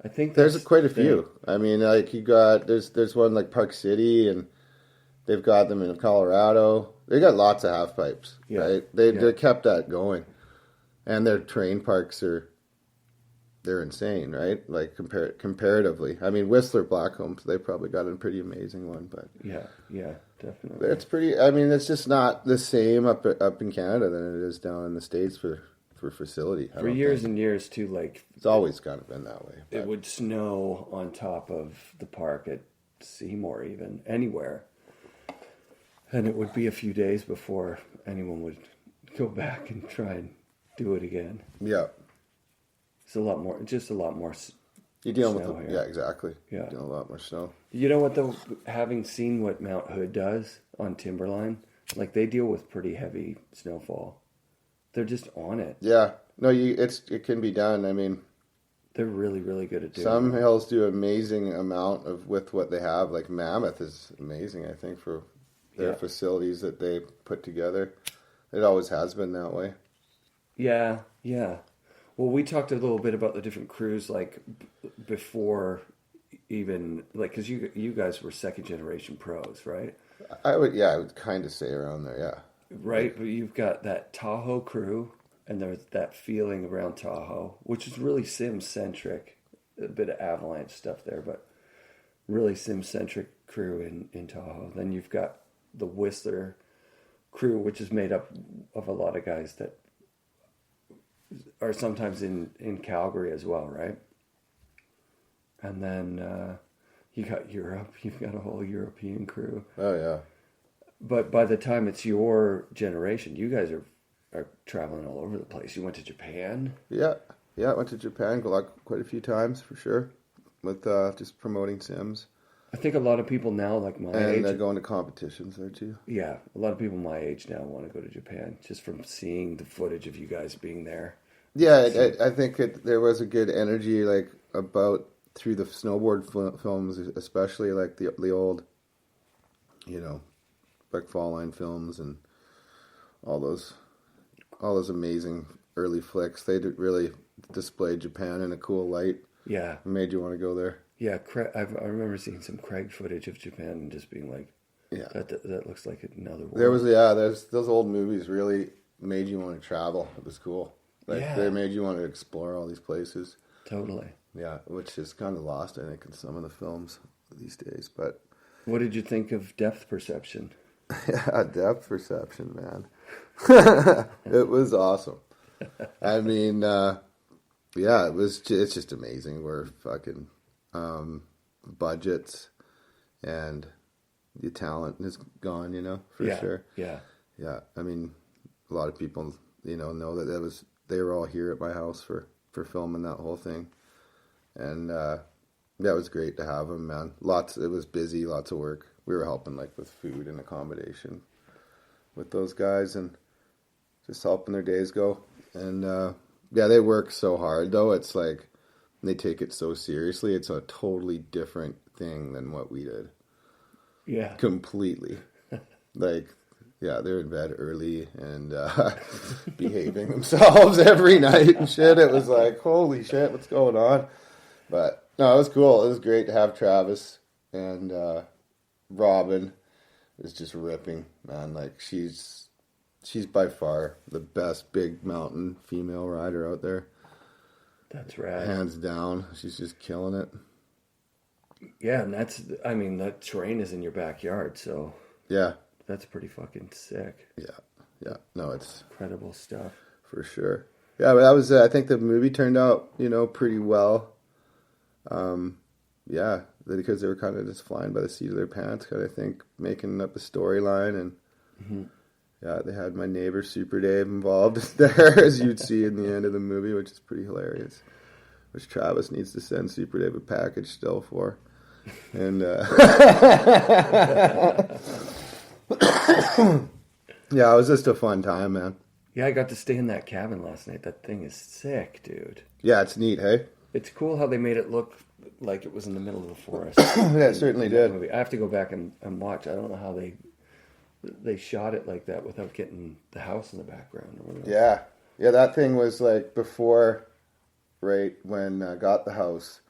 [SPEAKER 1] I think
[SPEAKER 2] there's quite a few. I mean, like you got there's one like Park City, and they've got them in Colorado. They got lots of half pipes. Yeah. Right? They kept that going, and their terrain parks they're insane, right? Like comparatively. I mean, Whistler Blackcombs, they probably got a pretty amazing one, but
[SPEAKER 1] yeah, definitely.
[SPEAKER 2] It's pretty. I mean, it's just not the same up in Canada than it is down in the States for facility.
[SPEAKER 1] For years and years too, like
[SPEAKER 2] it's always kind of been that way.
[SPEAKER 1] It would snow on top of the park at Seymour, even anywhere, and it would be a few days before anyone would go back and try and do it again.
[SPEAKER 2] Yeah.
[SPEAKER 1] It's a lot more.
[SPEAKER 2] You're dealing with here. Yeah, exactly. Yeah, you're dealing with a lot more snow.
[SPEAKER 1] You know what though? Having seen what Mount Hood does on Timberline, like they deal with pretty heavy snowfall. They're just on it.
[SPEAKER 2] Yeah, no, it can be done. I mean,
[SPEAKER 1] They're really, really good at doing
[SPEAKER 2] Some
[SPEAKER 1] that.
[SPEAKER 2] hills do amazing amount with what they have. Like Mammoth is amazing, I think, for their facilities that they put together. It always has been that way.
[SPEAKER 1] Yeah. Well, we talked a little bit about the different crews, like before even, like, because you guys were second generation pros, right?
[SPEAKER 2] I would kind of say around there, yeah.
[SPEAKER 1] Right, but you've got that Tahoe crew, and there's that feeling around Tahoe, which is really sim-centric. A bit of avalanche stuff there, but really sim-centric crew in Tahoe. Then you've got the Whistler crew, which is made up of a lot of guys that are sometimes in Calgary as well, right? And then you got Europe. You've got a whole European crew.
[SPEAKER 2] Oh, yeah.
[SPEAKER 1] But by the time it's your generation, you guys are traveling all over the place. You went to Japan.
[SPEAKER 2] Yeah, I went to Japan quite a few times for sure, with just promoting sims.
[SPEAKER 1] I think a lot of people now, like my age,
[SPEAKER 2] and going to competitions there too.
[SPEAKER 1] Yeah, a lot of people my age now want to go to Japan just from seeing the footage of you guys being there.
[SPEAKER 2] Yeah, I think there was a good energy like about through the snowboard films, especially like the old, like Fall Line films and all those amazing early flicks. They really displayed Japan in a cool light.
[SPEAKER 1] Yeah,
[SPEAKER 2] it made you want to go there.
[SPEAKER 1] Yeah, I remember seeing some Craig footage of Japan and just being like, yeah, that looks like another world.
[SPEAKER 2] There's those old movies really made you want to travel. It was cool. They made you want to explore all these places.
[SPEAKER 1] Totally.
[SPEAKER 2] Yeah, which is kind of lost, I think, in some of the films these days. But
[SPEAKER 1] what did you think of depth perception?
[SPEAKER 2] Yeah, depth perception, man. It was awesome. I mean, it's just amazing. We're fucking budgets and the talent is gone, for sure. Yeah. I mean, a lot of people, know that they were all here at my house for filming that whole thing. And it was great to have them, man. It was busy, lots of work. We were helping like with food and accommodation with those guys and just helping their days go. And they work so hard though. It's like they take it so seriously. It's a totally different thing than what we did. Yeah. Completely. They're in bed early and behaving themselves every night and shit. It was like, holy shit, what's going on? But no, it was cool. It was great to have Travis and Robin is just ripping, man. Like she's by far the best big mountain female rider out there.
[SPEAKER 1] That's rad.
[SPEAKER 2] Hands down. She's just killing it.
[SPEAKER 1] Yeah, and that terrain is in your backyard, so yeah. That's pretty fucking sick.
[SPEAKER 2] Yeah. No, it's
[SPEAKER 1] incredible stuff.
[SPEAKER 2] For sure. Yeah, but that was I think the movie turned out, pretty well. Because they were kind of just flying by the seat of their pants, kind of think, making up a storyline. And they had my neighbor Super Dave involved there, as you'd see in the end of the movie, which is pretty hilarious. Which Travis needs to send Super Dave a package still for. And yeah, it was just a fun time, man.
[SPEAKER 1] Yeah, I got to stay in that cabin last night. That thing is sick, dude.
[SPEAKER 2] Yeah, it's neat, hey?
[SPEAKER 1] It's cool how they made it look like it was in the middle of the forest.
[SPEAKER 2] Yeah, it certainly did.
[SPEAKER 1] I have to go back and watch. I don't know how they shot it like that without getting the house in the background or whatever. Yeah, that thing was like before, right, when I got the house,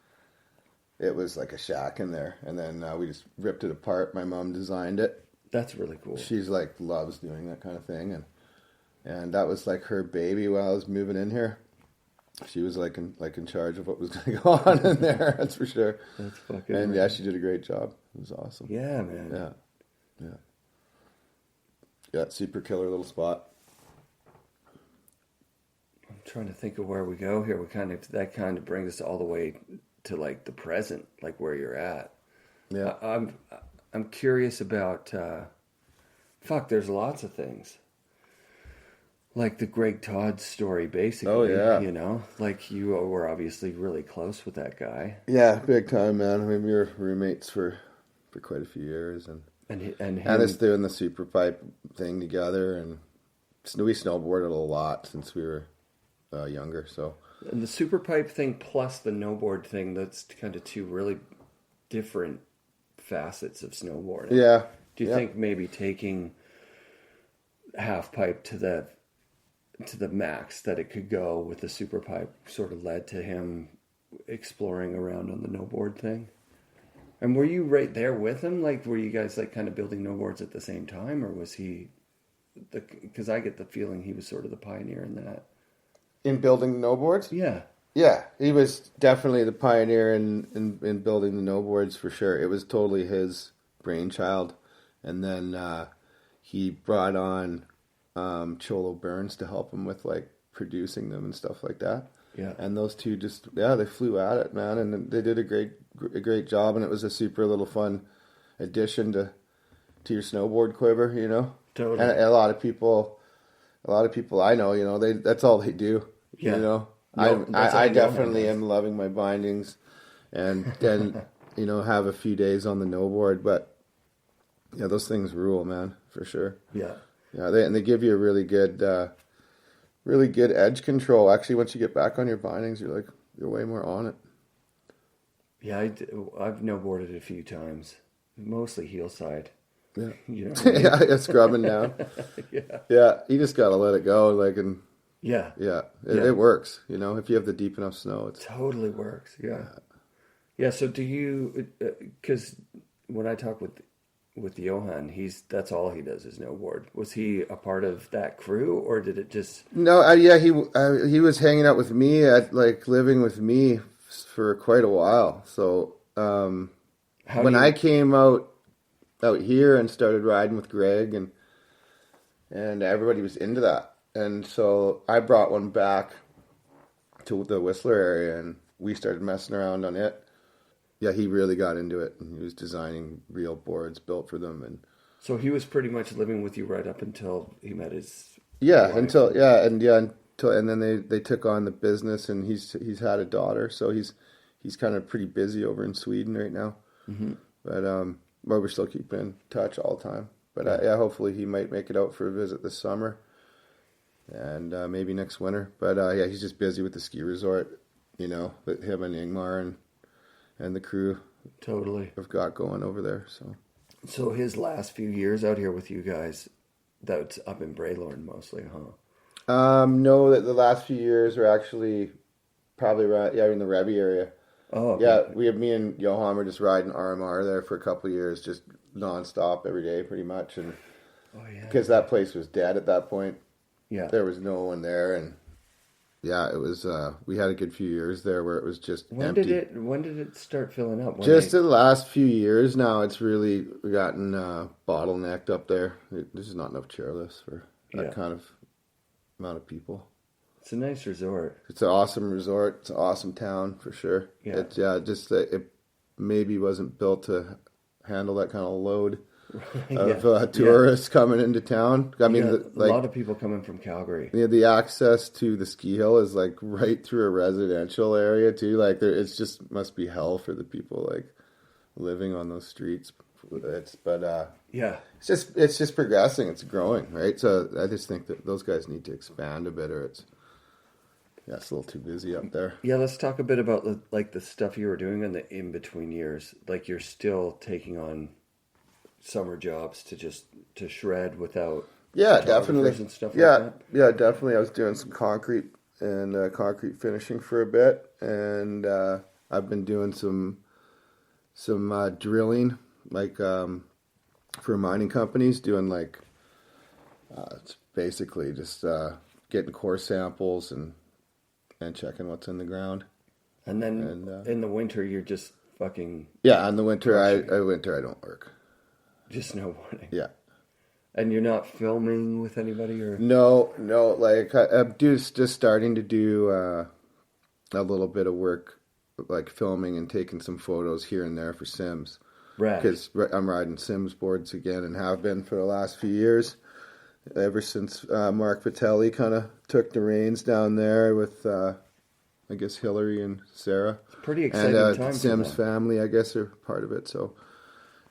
[SPEAKER 1] it was like a shack in there. And then we just ripped it apart. My mom designed it. That's really cool. She's like, loves doing that kind of thing. And that was like her baby while I was moving in here. She was like in charge of what was going to go on in there. That's for sure. That's fucking. And yeah, she did a great job. It was awesome. Yeah, man. Yeah. Super killer little spot. I'm trying to think of where we go here. That kind of brings us all the way to like the present, like where you're at. Yeah. I'm curious about. There's lots of things. Like the Greg Todds story, basically. Oh, yeah. Like you were obviously really close with that guy. Yeah, big time, man. I mean, we were roommates for quite a few years. And us doing the Superpipe thing together. And we snowboarded a lot since we were younger. So And the Superpipe thing plus the snowboard thing, that's kind of two really different facets of snowboarding.
[SPEAKER 2] Yeah.
[SPEAKER 1] Do you think maybe taking half pipe to the max that it could go with the Superpipe sort of led to him exploring around on the snowboard thing? And were you right there with him? Like, were you guys like kind of building snowboards at the same time, or was he because I get the feeling he was sort of the pioneer in that.
[SPEAKER 2] In building snowboards?
[SPEAKER 1] Yeah.
[SPEAKER 2] Yeah, he was definitely the pioneer in building the snowboards for sure. It was totally his brainchild. And then he brought on Cholo Burns to help him with like producing them and stuff like that.
[SPEAKER 1] Yeah.
[SPEAKER 2] And those two just, they flew at it, man. And they did a great job. And it was a super little fun addition to your snowboard quiver, you know?
[SPEAKER 1] Totally.
[SPEAKER 2] And a lot of people I know, you know, that's all they do, you know? I definitely am loving my bindings and then, you know, have a few days on the snowboard, but yeah, those things rule, man, for sure.
[SPEAKER 1] Yeah.
[SPEAKER 2] Yeah. They give you a really good edge control. Actually, once you get back on your bindings, you're way more on it.
[SPEAKER 1] Yeah. I've snowboarded a few times, mostly heel side.
[SPEAKER 2] Yeah.
[SPEAKER 1] You know
[SPEAKER 2] yeah. Scrubbing down. Yeah. You just got to let it go.
[SPEAKER 1] Yeah.
[SPEAKER 2] It works, you know, if you have the deep enough snow. It
[SPEAKER 1] totally works. Yeah. So do you, because when I talk with Johan, that's all he does is snowboard. Was he a part of that crew, or did it just?
[SPEAKER 2] No, he was hanging out with me living with me for quite a while. So when I came out here and started riding with Greg and everybody was into that. And so I brought one back to the Whistler area and we started messing around on it. Yeah, he really got into it and he was designing real boards built for them. And
[SPEAKER 1] so he was pretty much living with you right up until he met his
[SPEAKER 2] wife.
[SPEAKER 1] until
[SPEAKER 2] And then they took on the business and he's had a daughter, so he's kind of pretty busy over in Sweden right now. Mm-hmm. But we're still keeping in touch all the time. But hopefully he might make it out for a visit this summer. And maybe next winter. But he's just busy with the ski resort, you know, that him and Ingmar and the crew
[SPEAKER 1] totally
[SPEAKER 2] have got going over there.
[SPEAKER 1] So his last few years out here with you guys, that's up in Braylorn mostly, huh?
[SPEAKER 2] No, the last few years are actually probably in the Rebbe area.
[SPEAKER 1] Oh, okay.
[SPEAKER 2] Yeah, me and Johan were just riding RMR there for a couple of years, just nonstop every day pretty much. And because that place was dead at that point.
[SPEAKER 1] Yeah,
[SPEAKER 2] there was no one there, and it was. We had a good few years there where it was just empty.
[SPEAKER 1] When did it start filling up?
[SPEAKER 2] Just in the last few years now, it's really gotten bottlenecked up there. There's just not enough chairlifts for that kind of amount of people.
[SPEAKER 1] It's a nice resort.
[SPEAKER 2] It's an awesome resort. It's an awesome town for sure. Yeah, it maybe wasn't built to handle that kind of load. Of tourists coming into town. I mean,
[SPEAKER 1] a lot of people coming from Calgary.
[SPEAKER 2] Yeah, the access to the ski hill is like right through a residential area too. Like it's just must be hell for the people like living on those streets. It's just progressing. It's growing, right? So I just think that those guys need to expand a bit, or it's a little too busy up there.
[SPEAKER 1] Yeah, let's talk a bit about the stuff you were doing in the in between years. Like you're still taking on summer jobs to shred without
[SPEAKER 2] definitely
[SPEAKER 1] and stuff like that.
[SPEAKER 2] Definitely. I was doing some concrete and concrete finishing for a bit, and I've been doing some drilling for mining companies, doing it's basically just getting core samples and checking what's in the ground.
[SPEAKER 1] And then in the winter you're just fucking
[SPEAKER 2] in the winter I don't work.
[SPEAKER 1] Just snowboarding.
[SPEAKER 2] Yeah.
[SPEAKER 1] And you're not filming with anybody, or?
[SPEAKER 2] No. I'm just starting to do a little bit of work, like filming and taking some photos here and there for Sims.
[SPEAKER 1] Right.
[SPEAKER 2] Because I'm riding Sims boards again and have been for the last few years. Ever since Mark Vitelli kind of took the reins down there with, I guess, Hillary and Sarah.
[SPEAKER 1] It's pretty exciting time.
[SPEAKER 2] Sims family, I guess, are part of it, so...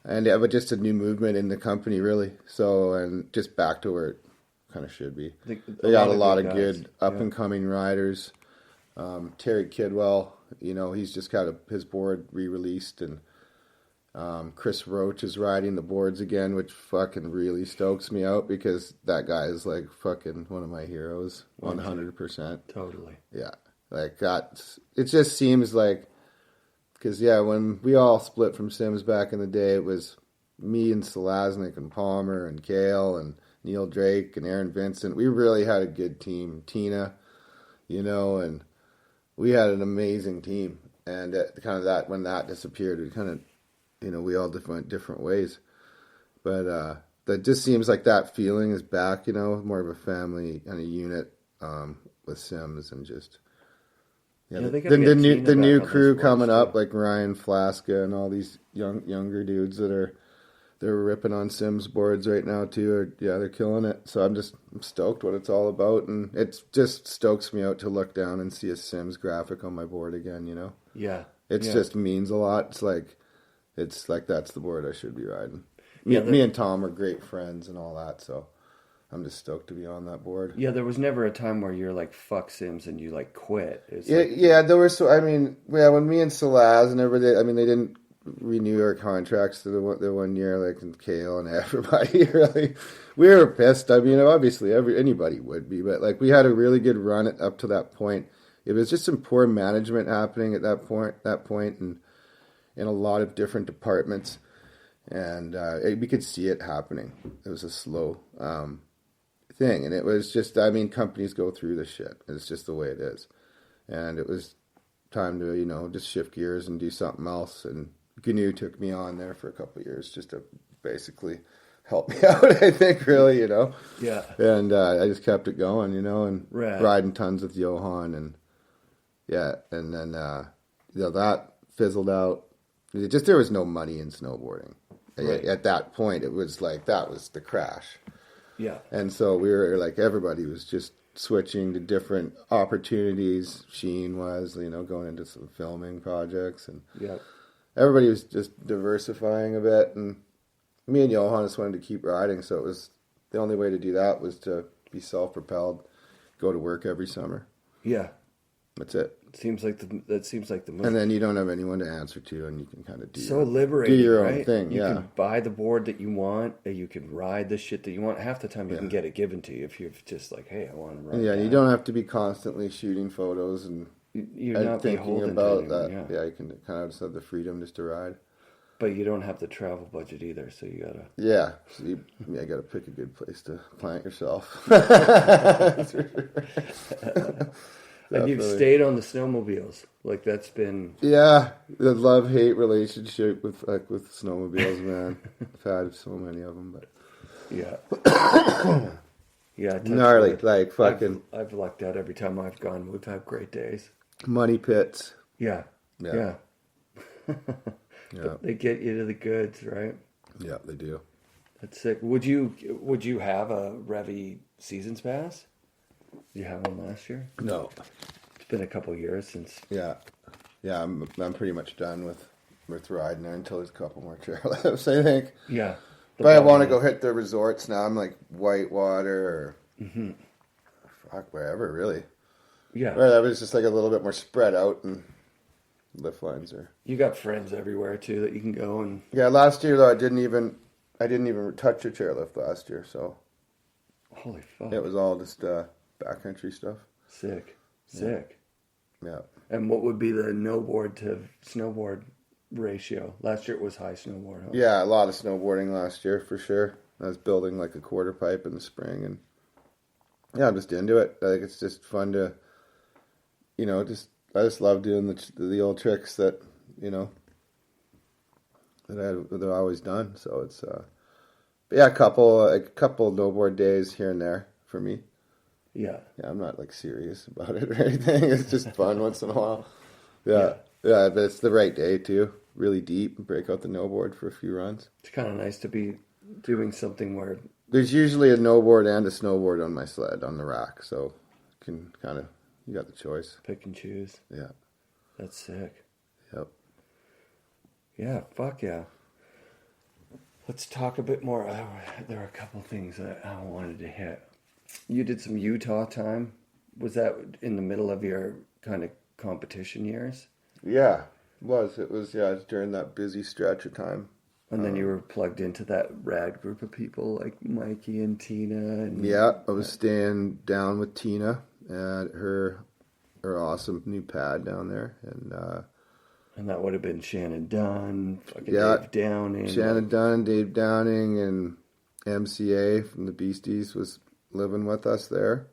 [SPEAKER 2] And but just a new movement in the company, really. So, and just back to where it kind of should be. They got a lot of good up-and-coming riders. Terry Kidwell, he's just got his board re-released, and Chris Roach is riding the boards again, which fucking really stokes me out because that guy is like fucking one of my heroes, 100%.
[SPEAKER 1] Totally.
[SPEAKER 2] Yeah, like it just seems like, because when we all split from Sims back in the day, it was me and Salasnek and Palmer and Kale and Neil Drake and Aaron Vincent. We really had a good team. Tina, and we had an amazing team. And when that disappeared, it kind of, we all went different ways. But that just seems like that feeling is back, more of a family and a unit with Sims, and just the new crew coming up, like Ryan Flaska and all these younger dudes they're ripping on Sims boards right now too. They're killing it. So I'm stoked what it's all about, and it just stokes me out to look down and see a Sims graphic on my board again.
[SPEAKER 1] Yeah,
[SPEAKER 2] it just means a lot. It's like that's the board I should be riding. Me and Tom are great friends and all that, so I'm just stoked to be on that board.
[SPEAKER 1] Yeah, there was never a time where you're like, fuck Sims, and you like quit.
[SPEAKER 2] There was. When me and Salaz and everybody, they didn't renew our contracts to the 1 year, like, and Kale and everybody. Really, we were pissed. Obviously, anybody would be, but like we had a really good run up to that point. It was just some poor management happening at that point, and in a lot of different departments, and we could see it happening. It was a slow thing, and it was just, companies go through this shit. It's just the way it is, and it was time to just shift gears and do something else. And GNU took me on there for a couple of years just to basically help me out, I think, really,
[SPEAKER 1] Yeah.
[SPEAKER 2] And I just kept it going, and
[SPEAKER 1] Rad.
[SPEAKER 2] Riding tons with Johan, and and then that fizzled out. There was no money in snowboarding. Right. At that point, it was like that was the crash.
[SPEAKER 1] Yeah.
[SPEAKER 2] And so we were like, everybody was just switching to different opportunities. Sheen was, going into some filming projects, and everybody was just diversifying a bit. And me and Johan just wanted to keep riding, so it was the only way to do that was to be self-propelled, go to work every summer.
[SPEAKER 1] Yeah.
[SPEAKER 2] That's it.
[SPEAKER 1] That seems like the move.
[SPEAKER 2] And then you don't have anyone to answer to, and you can kind of do
[SPEAKER 1] liberating,
[SPEAKER 2] your
[SPEAKER 1] right?
[SPEAKER 2] own thing.
[SPEAKER 1] You can buy the board that you want, and you can ride the shit that you want. Half the time, you can get it given to you if you're just like, "Hey, I want to ride."
[SPEAKER 2] Yeah, and you don't have to be constantly shooting photos and
[SPEAKER 1] you're not
[SPEAKER 2] thinking
[SPEAKER 1] about
[SPEAKER 2] that. Yeah, you can kind of just have the freedom just to ride.
[SPEAKER 1] But you don't have the travel budget either, so you gotta.
[SPEAKER 2] Yeah, so you gotta pick a good place to plant yourself.
[SPEAKER 1] And you've stayed on the snowmobiles, like that's been.
[SPEAKER 2] Yeah, the love-hate relationship with snowmobiles, man. I've had so many of them, but
[SPEAKER 1] yeah,
[SPEAKER 2] gnarly, like fucking.
[SPEAKER 1] I've lucked out every time I've gone. We've had great days.
[SPEAKER 2] Money pits.
[SPEAKER 1] Yeah.
[SPEAKER 2] Yeah.
[SPEAKER 1] They get you to the goods, right?
[SPEAKER 2] Yeah, they do.
[SPEAKER 1] That's sick. Would you have a Revy Seasons Pass? Did you have one last year?
[SPEAKER 2] No.
[SPEAKER 1] It's been a couple years since.
[SPEAKER 2] Yeah. I'm pretty much done with riding there until there's a couple more chairlifts, I think.
[SPEAKER 1] Yeah.
[SPEAKER 2] But I want to go hit the resorts now. I'm like Whitewater or fuck wherever, really.
[SPEAKER 1] Yeah.
[SPEAKER 2] Right, I was just like a little bit more spread out, and lift lines are.
[SPEAKER 1] You got friends everywhere too that you can go and.
[SPEAKER 2] Yeah, last year though I didn't even touch a chairlift last year, so.
[SPEAKER 1] Holy fuck!
[SPEAKER 2] It was all just backcountry stuff.
[SPEAKER 1] Sick.
[SPEAKER 2] Yeah.
[SPEAKER 1] And what would be the no-board to snowboard ratio? Last year it was high snowboard. Huh?
[SPEAKER 2] Yeah, a lot of snowboarding last year for sure. I was building like a quarter pipe in the spring, and yeah, I'm just into it. Like it's just fun to, I just love doing the old tricks that that I've always done. So it's a couple no-board days here and there for me.
[SPEAKER 1] Yeah,
[SPEAKER 2] I'm not like serious about it or anything. It's just fun once in a while. Yeah, but it's the right day too. Really deep and break out the no-board for a few runs.
[SPEAKER 1] It's kind of nice to be doing something where
[SPEAKER 2] there's usually a no-board and a snowboard on my sled on the rack, so you got the choice.
[SPEAKER 1] Pick and choose.
[SPEAKER 2] Yeah,
[SPEAKER 1] that's sick.
[SPEAKER 2] Yep.
[SPEAKER 1] Yeah, fuck yeah. Let's talk a bit more. There are a couple things that I wanted to hit. You did some Utah time was that in the middle of your kind of competition years?
[SPEAKER 2] Yeah, it was. It was during that busy stretch of time.
[SPEAKER 1] And then you were plugged into that rad group of people like Mikey and Tina. And
[SPEAKER 2] yeah, I was staying down with Tina at her awesome new pad down there,
[SPEAKER 1] and that would have been Shannon Dunn, fucking
[SPEAKER 2] yeah,
[SPEAKER 1] Dave Downing.
[SPEAKER 2] Shannon Dunn, Dave Downing, and MCA from the Beasties was living with us there.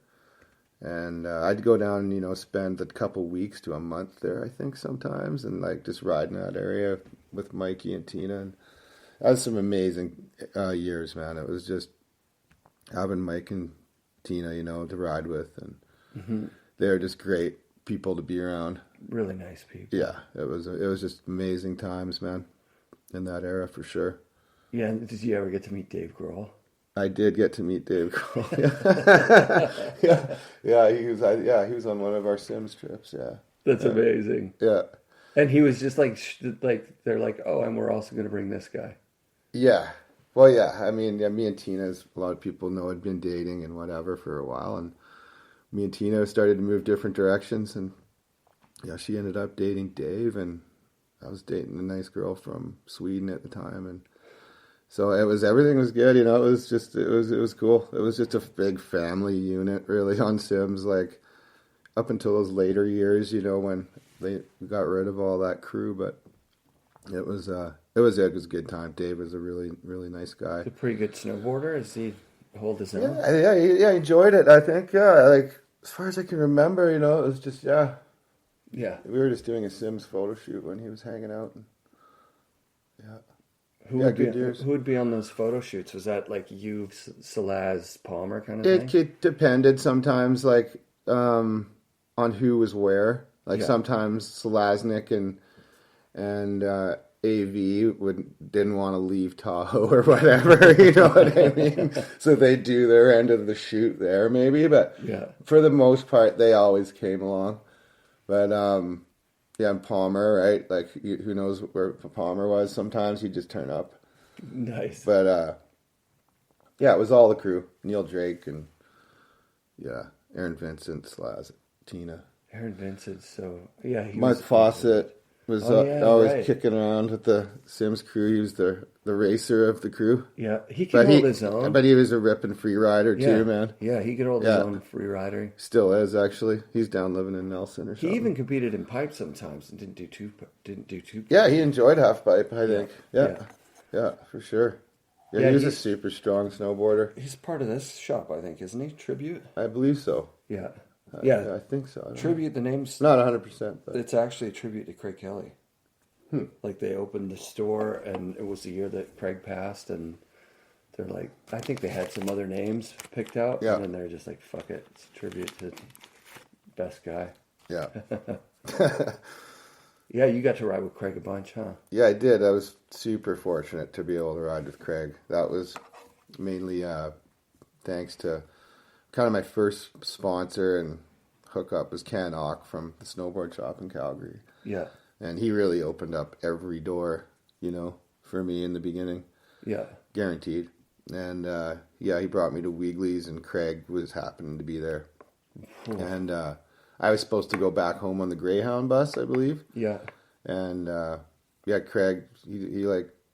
[SPEAKER 2] And I'd go down and, spend a couple weeks to a month there, I think, sometimes, and like just riding that area with Mikey and Tina. And that was some amazing years, man. It was just having Mike and Tina, to ride with, and they're just great people to be around.
[SPEAKER 1] Really nice people.
[SPEAKER 2] Yeah, it was just amazing times, man, in that era for sure.
[SPEAKER 1] Yeah, and did you ever get to meet Dave Grohl?
[SPEAKER 2] I did get to meet Dave Grohl. He was on one of our Sims trips. Yeah,
[SPEAKER 1] that's amazing.
[SPEAKER 2] Yeah,
[SPEAKER 1] and he was just like they're like, oh, and we're also going to bring this guy.
[SPEAKER 2] Yeah, well, yeah. I mean, me and Tina, as a lot of people know, had been dating and whatever for a while, and me and Tina started to move different directions, and she ended up dating Dave, and I was dating a nice girl from Sweden at the time, and. So everything was good, it was cool. It was just a big family unit really on Sims, like up until those later years, when they got rid of all that crew, but it was a good time. Dave was a really, really nice guy.
[SPEAKER 1] He's a pretty good snowboarder. Does he hold his own?
[SPEAKER 2] Yeah, he enjoyed it, I think. Yeah, like as far as I can remember, it was just Yeah. We were just doing a Sims photo shoot when he was hanging out. And, yeah.
[SPEAKER 1] Who would be on those photo shoots? Was that like you, Salaz, Palmer kind of thing?
[SPEAKER 2] It depended sometimes, like on who was where. Like sometimes Salasnek and AV didn't want to leave Tahoe or whatever. You know what I mean? So they do their end of the shoot there, maybe. But for the most part, they always came along. But and Palmer, right? Like, who knows where Palmer was? Sometimes he'd just turn up.
[SPEAKER 1] Nice.
[SPEAKER 2] But, it was all the crew. Neil Drake and, Aaron Vincent, Slaz, Tina.
[SPEAKER 1] Aaron Vincent,
[SPEAKER 2] Mark Fawcett was always kicking around with the Sims crew. He was the racer of the crew.
[SPEAKER 1] Yeah, he could hold his own.
[SPEAKER 2] But he was a ripping free rider too, man.
[SPEAKER 1] Yeah, he could hold his own free riding.
[SPEAKER 2] Still is, actually. He's down living in Nelson or something.
[SPEAKER 1] He even competed in pipe sometimes and didn't do two.
[SPEAKER 2] Yeah, he enjoyed half pipe, I think. Yeah, for sure. Yeah, he was a super strong snowboarder.
[SPEAKER 1] He's part of this shop, I think, isn't he? Tribute?
[SPEAKER 2] I believe so.
[SPEAKER 1] Yeah.
[SPEAKER 2] I think so.
[SPEAKER 1] Tribute, the name's...
[SPEAKER 2] Not 100%. But
[SPEAKER 1] it's actually a tribute to Craig Kelly. Like, they opened the store, and it was the year that Craig passed, and they're like... I think they had some other names picked out, and then they're just like, fuck it. It's a tribute to best guy.
[SPEAKER 2] Yeah.
[SPEAKER 1] Yeah, you got to ride with Craig a bunch, huh?
[SPEAKER 2] Yeah, I did. I was super fortunate to be able to ride with Craig. That was mainly thanks to... kind of my first sponsor and hookup was Ken Ock from the snowboard shop in Calgary.
[SPEAKER 1] Yeah.
[SPEAKER 2] And he really opened up every door, for me in the beginning.
[SPEAKER 1] Yeah.
[SPEAKER 2] Guaranteed. And, he brought me to Weegley's, and Craig was happening to be there. Cool. And I was supposed to go back home on the Greyhound bus, I believe.
[SPEAKER 1] Yeah.
[SPEAKER 2] And, Craig, he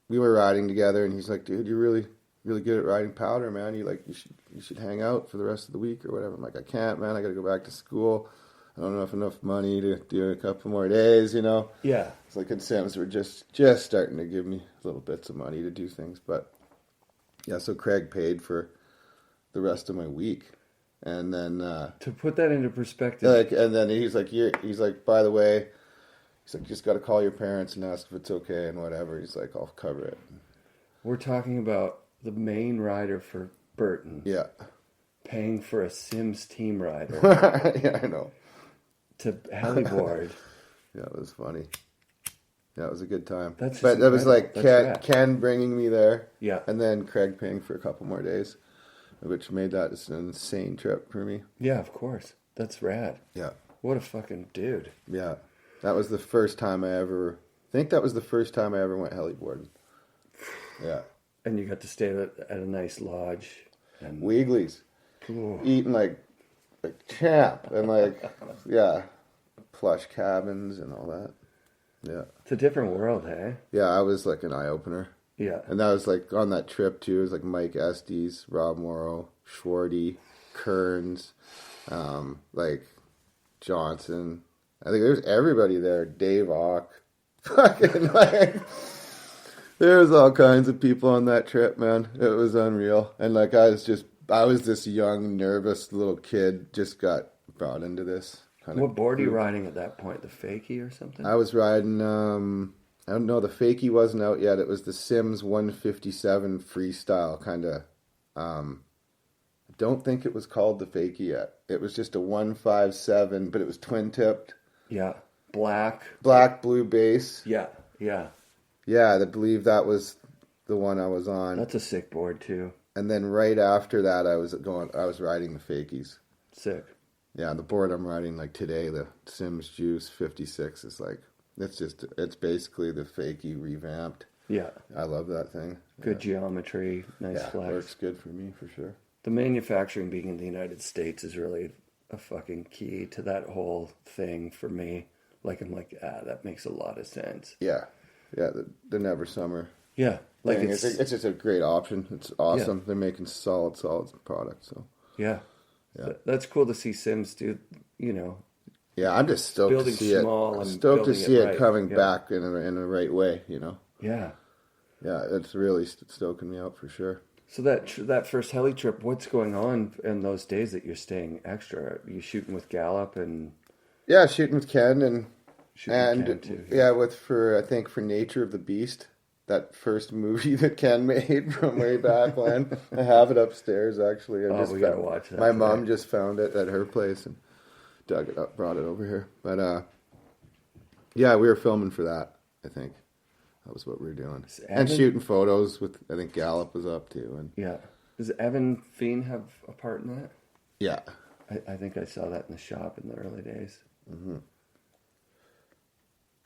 [SPEAKER 2] we were riding together, and he's like, dude, you're really good at riding powder, man. You should hang out for the rest of the week or whatever. I'm like, I can't, man. I got to go back to school. I don't have enough money to do a couple more days,
[SPEAKER 1] Yeah.
[SPEAKER 2] It's like, and Sims were just starting to give me little bits of money to do things. But, so Craig paid for the rest of my week. And then...
[SPEAKER 1] to put that into perspective...
[SPEAKER 2] and then he's like, by the way, he's like, just got to call your parents and ask if it's okay and whatever. He's like, I'll cover it.
[SPEAKER 1] We're talking about the main rider for Burton.
[SPEAKER 2] Yeah.
[SPEAKER 1] Paying for a Sims team rider.
[SPEAKER 2] Yeah, I know.
[SPEAKER 1] To Heli board.
[SPEAKER 2] Yeah, it was funny. Yeah, it was a good time.
[SPEAKER 1] But
[SPEAKER 2] that was like Ken bringing me there.
[SPEAKER 1] Yeah.
[SPEAKER 2] And then Craig paying for a couple more days, which made that just an insane trip for me.
[SPEAKER 1] Yeah, of course. That's rad.
[SPEAKER 2] Yeah.
[SPEAKER 1] What a fucking dude.
[SPEAKER 2] Yeah. That was the first time I ever went heli boarding. Yeah.
[SPEAKER 1] And you got to stay at a nice lodge. And
[SPEAKER 2] Weegley's. Eating like like champ, and like, yeah, plush cabins and all that. Yeah.
[SPEAKER 1] It's a different world, hey?
[SPEAKER 2] Yeah, I was like an eye-opener.
[SPEAKER 1] Yeah.
[SPEAKER 2] And that was like on that trip too. It was like Mike Estes, Rob Morrow, Schwarty, Kearns, like Johnson. I think there's everybody there. Dave Ock. Fucking like, there was all kinds of people on that trip, man. It was unreal. And like I was this young, nervous little kid, just got brought into this.
[SPEAKER 1] What board are you riding at that point? The Fakie or something?
[SPEAKER 2] I was riding, I don't know, the Fakie wasn't out yet. It was the Sims 157 freestyle kind of. I don't think it was called the Fakie yet. It was just a 157, but it was twin tipped.
[SPEAKER 1] Yeah. Black,
[SPEAKER 2] blue base.
[SPEAKER 1] Yeah. Yeah,
[SPEAKER 2] I believe that was the one I was on.
[SPEAKER 1] That's a sick board too.
[SPEAKER 2] And then right after that, I was riding the Fakies.
[SPEAKER 1] Sick.
[SPEAKER 2] Yeah, the board I'm riding like today, the Sims Juice 56 is like, it's basically the Fakie revamped.
[SPEAKER 1] Yeah.
[SPEAKER 2] I love that thing.
[SPEAKER 1] Good geometry, nice flex.
[SPEAKER 2] Works good for me for sure.
[SPEAKER 1] The manufacturing being in the United States is really a fucking key to that whole thing for me. Like, I'm like, that makes a lot of sense.
[SPEAKER 2] Yeah. Yeah, the Never Summer.
[SPEAKER 1] Yeah. Like
[SPEAKER 2] it's just a great option. It's awesome.
[SPEAKER 1] Yeah.
[SPEAKER 2] They're making solid products. So
[SPEAKER 1] yeah.
[SPEAKER 2] Yeah.
[SPEAKER 1] That's cool to see Sims do, you know.
[SPEAKER 2] Yeah, I'm just stoked to see it. I'm stoked to see it coming back in the right way, you know.
[SPEAKER 1] Yeah.
[SPEAKER 2] Yeah, it's really stoking me out for sure.
[SPEAKER 1] So that first heli trip, what's going on in those days that you're staying extra? Are you shooting with Gallup and?
[SPEAKER 2] Yeah, shooting with Ken and
[SPEAKER 1] Ken too,
[SPEAKER 2] for Nature of the Beast, that first movie that Ken made from way back when. I have it upstairs actually.
[SPEAKER 1] We gotta watch that.
[SPEAKER 2] My mom just found it at her place and dug it up, brought it over here. But yeah, we were filming for that. I think that was what we were doing, and shooting photos with. I think Gallup was up too. And
[SPEAKER 1] yeah, does Evan Fiend have a part in that?
[SPEAKER 2] Yeah,
[SPEAKER 1] I think I saw that in the shop in the early days.
[SPEAKER 2] Mm-hmm.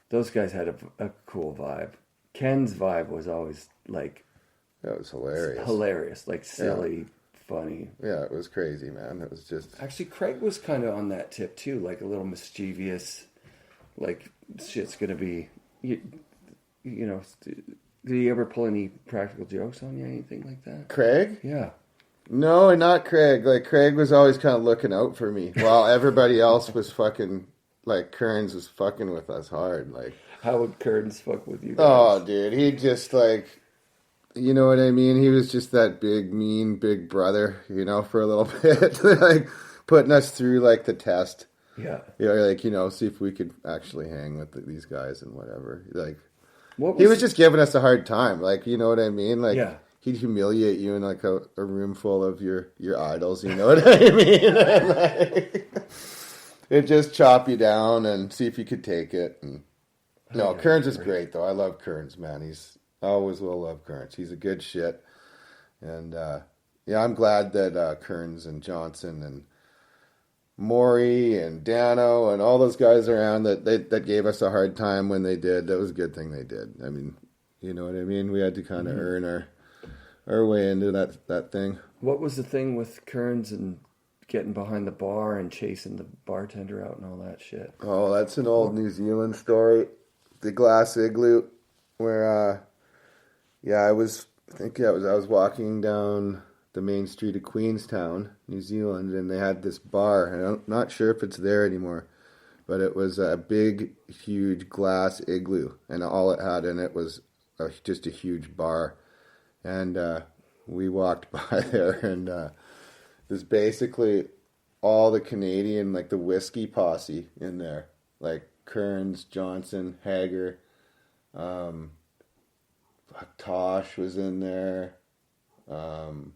[SPEAKER 1] Those guys had a cool vibe. Ken's vibe was always like...
[SPEAKER 2] That was hilarious.
[SPEAKER 1] Hilarious, like silly, funny.
[SPEAKER 2] Yeah, it was crazy, man. It was just...
[SPEAKER 1] Actually, Craig was kind of on that tip too, like a little mischievous, like shit's going to be... You know, did he ever pull any practical jokes on you, anything like that?
[SPEAKER 2] Craig?
[SPEAKER 1] Yeah.
[SPEAKER 2] No, not Craig. Like, Craig was always kind of looking out for me while everybody else was fucking, like, Kearns was fucking with us hard. Like,
[SPEAKER 1] how would Kearns fuck with you guys?
[SPEAKER 2] Oh, dude, he just, like, you know what I mean? He was just that big, mean, big brother, you know, for a little bit. Like, putting us through, like, the test.
[SPEAKER 1] Yeah.
[SPEAKER 2] You know, like, you know, see if we could actually hang with these guys and whatever. Like,
[SPEAKER 1] he
[SPEAKER 2] was just giving us a hard time. Like, you know what I mean? Like,
[SPEAKER 1] yeah.
[SPEAKER 2] He'd humiliate you in like a room full of your idols, you know what I mean? And like, it'd just chop you down and see if you could take it. And no, Kearns is great though. I love Kearns, man. I always will love Kearns. He's a good shit. And yeah, I'm glad that Kearns and Johnson and Maury and Dano and all those guys around that gave us a hard time when they did. That was a good thing they did. I mean, you know what I mean? We had to kind of earn our way into that thing.
[SPEAKER 1] What was the thing with Kearns and getting behind the bar and chasing the bartender out and all that shit?
[SPEAKER 2] Oh, that's an old New Zealand story. The glass igloo, where I was walking down the main street of Queenstown, New Zealand, and they had this bar, and I'm not sure if it's there anymore, but it was a big, huge glass igloo, and all it had in it was just a huge bar. And we walked by there, and there's basically all the Canadian, like the whiskey posse in there. Like Kearns, Johnson, Hager, Tosh was in there. And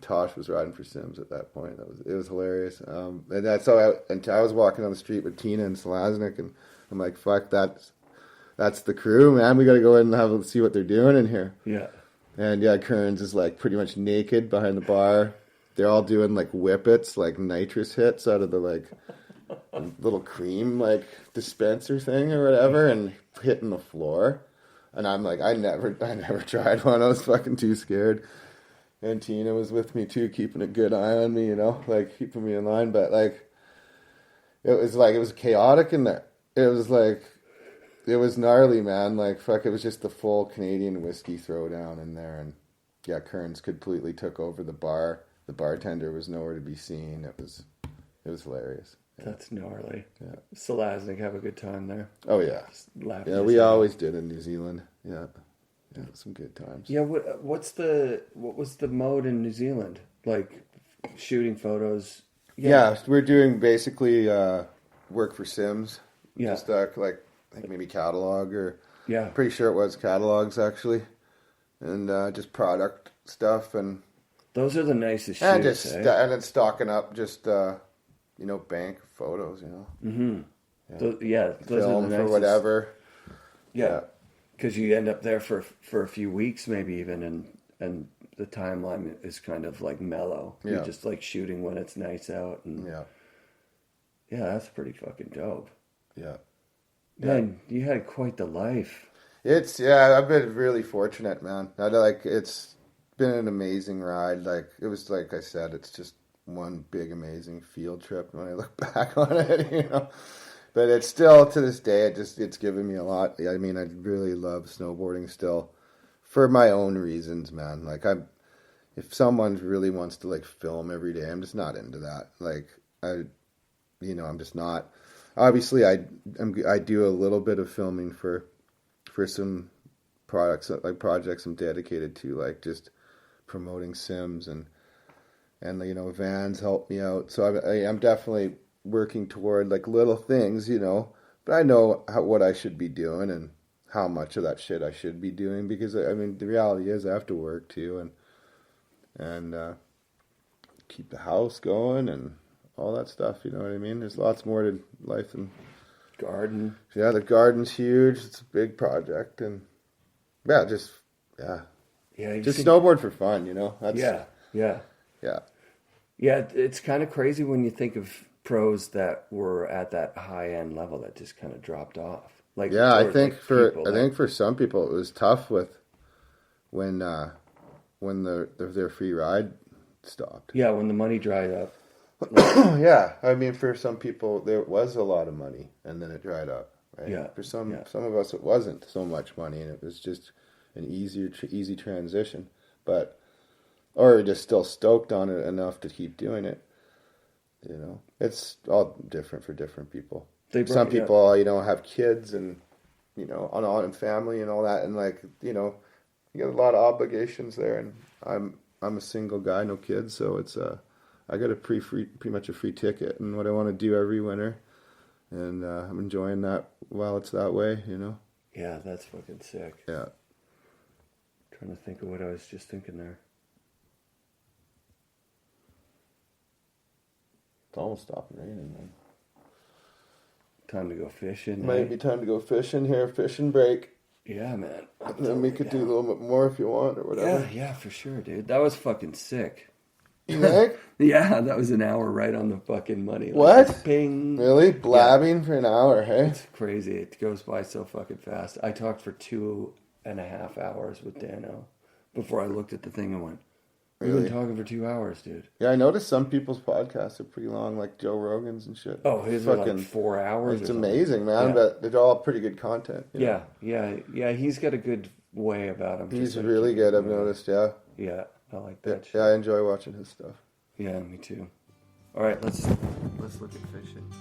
[SPEAKER 2] Tosh was riding for Sims at that point. It was hilarious. And that's how I was walking on the street with Tina and Salasnek, and I'm like, fuck, that's the crew, man. We got to go in and see what they're doing in here.
[SPEAKER 1] Yeah.
[SPEAKER 2] And yeah, Kearns is like pretty much naked behind the bar. They're all doing like whippets, like nitrous hits out of the like little cream like dispenser thing or whatever, and hitting the floor. And I'm like, I never tried one. I was fucking too scared. And Tina was with me too, keeping a good eye on me, like keeping me in line. But like, it was chaotic in there. It was gnarly, man. Like, fuck, it was just the full Canadian whiskey throwdown in there. And yeah, Kearns completely took over the bar. The bartender was nowhere to be seen. It was hilarious. Yeah.
[SPEAKER 1] That's gnarly.
[SPEAKER 2] Yeah.
[SPEAKER 1] Salasnek have a good time there.
[SPEAKER 2] Oh yeah. Yeah, we always did in New Zealand. Yeah. Yeah, some good times.
[SPEAKER 1] Yeah, what was the mode in New Zealand? Like shooting photos?
[SPEAKER 2] Yeah, we're doing basically work for Sims.
[SPEAKER 1] Yeah.
[SPEAKER 2] Just like I think maybe catalog or
[SPEAKER 1] yeah.
[SPEAKER 2] Pretty sure it was catalogs actually. And just product stuff and
[SPEAKER 1] those are the nicest
[SPEAKER 2] and
[SPEAKER 1] shoots,
[SPEAKER 2] just
[SPEAKER 1] eh?
[SPEAKER 2] and then stocking up just bank photos,
[SPEAKER 1] Mm-hmm.
[SPEAKER 2] Yeah.
[SPEAKER 1] Those
[SPEAKER 2] film
[SPEAKER 1] are the
[SPEAKER 2] for
[SPEAKER 1] nicest.
[SPEAKER 2] whatever.
[SPEAKER 1] Yeah. Because you end up there for a few weeks maybe even, and the timeline is kind of like mellow.
[SPEAKER 2] Yeah.
[SPEAKER 1] You're just like shooting when it's nice out. And
[SPEAKER 2] yeah,
[SPEAKER 1] that's pretty fucking dope.
[SPEAKER 2] Yeah.
[SPEAKER 1] Man, you had quite the life.
[SPEAKER 2] I've been really fortunate, man. It's been an amazing ride. Like, it was like I said, it's just one big amazing field trip when I look back on it, But it's still, to this day, it's given me a lot. I mean, I really love snowboarding still for my own reasons, man. Like, if someone really wants to, like, film every day, I'm just not into that. Like, I'm just not. Obviously, I do a little bit of filming for some projects I'm dedicated to, like, just promoting Sims and Vans help me out. So I'm definitely working toward like little things, but I know what I should be doing and how much of that shit I should be doing, because I mean the reality is I have to work too and keep the house going and all that stuff, you know what I mean? There's lots more to life than
[SPEAKER 1] garden.
[SPEAKER 2] Yeah, the garden's huge. It's a big project and just snowboard for fun, That's,
[SPEAKER 1] yeah, it's kind of crazy when you think of pros that were at that high end level that just kind of dropped off. Like,
[SPEAKER 2] I think for some people it was tough when their free ride stopped.
[SPEAKER 1] Yeah, when the money dried up.
[SPEAKER 2] Yeah, I mean for some people there was a lot of money and then it dried up. Right?
[SPEAKER 1] Yeah.
[SPEAKER 2] For some of us it wasn't so much money and it was just an easy transition, or just still stoked on it enough to keep doing it. It's all different for different people. Some people, have kids and, and family and all that. And like, you get a lot of obligations there. And I'm a single guy, no kids. So it's, I got pretty much a free ticket and what I want to do every winter. And I'm enjoying that while it's that way,
[SPEAKER 1] Yeah, that's fucking sick.
[SPEAKER 2] Yeah.
[SPEAKER 1] Trying to think of what I was just thinking there.
[SPEAKER 2] It's almost stopped raining, man.
[SPEAKER 1] Time to go fishing.
[SPEAKER 2] Might be time to go fishing here. Fishing break.
[SPEAKER 1] Yeah, man.
[SPEAKER 2] Then we could do a little bit more if you want or whatever.
[SPEAKER 1] Yeah, for sure, dude. That was fucking sick.
[SPEAKER 2] You think?
[SPEAKER 1] Yeah, that was an hour right on the fucking money.
[SPEAKER 2] What?
[SPEAKER 1] Like, ping.
[SPEAKER 2] Really? Blabbing for an hour, hey?
[SPEAKER 1] It's crazy. It goes by so fucking fast. I talked for 2.5 hours with Dano before I looked at the thing and went, we've been talking for 2 hours, dude.
[SPEAKER 2] Yeah, I noticed some people's podcasts are pretty long, like Joe Rogan's and shit.
[SPEAKER 1] Oh, his are like 4 hours.
[SPEAKER 2] It's amazing, man, but they're all pretty good content.
[SPEAKER 1] Yeah. He's got a good way about him.
[SPEAKER 2] He's really good, I've noticed, yeah.
[SPEAKER 1] Yeah, I like that shit.
[SPEAKER 2] Yeah, I enjoy watching his stuff.
[SPEAKER 1] Yeah, me too. All right, let's look at fishing.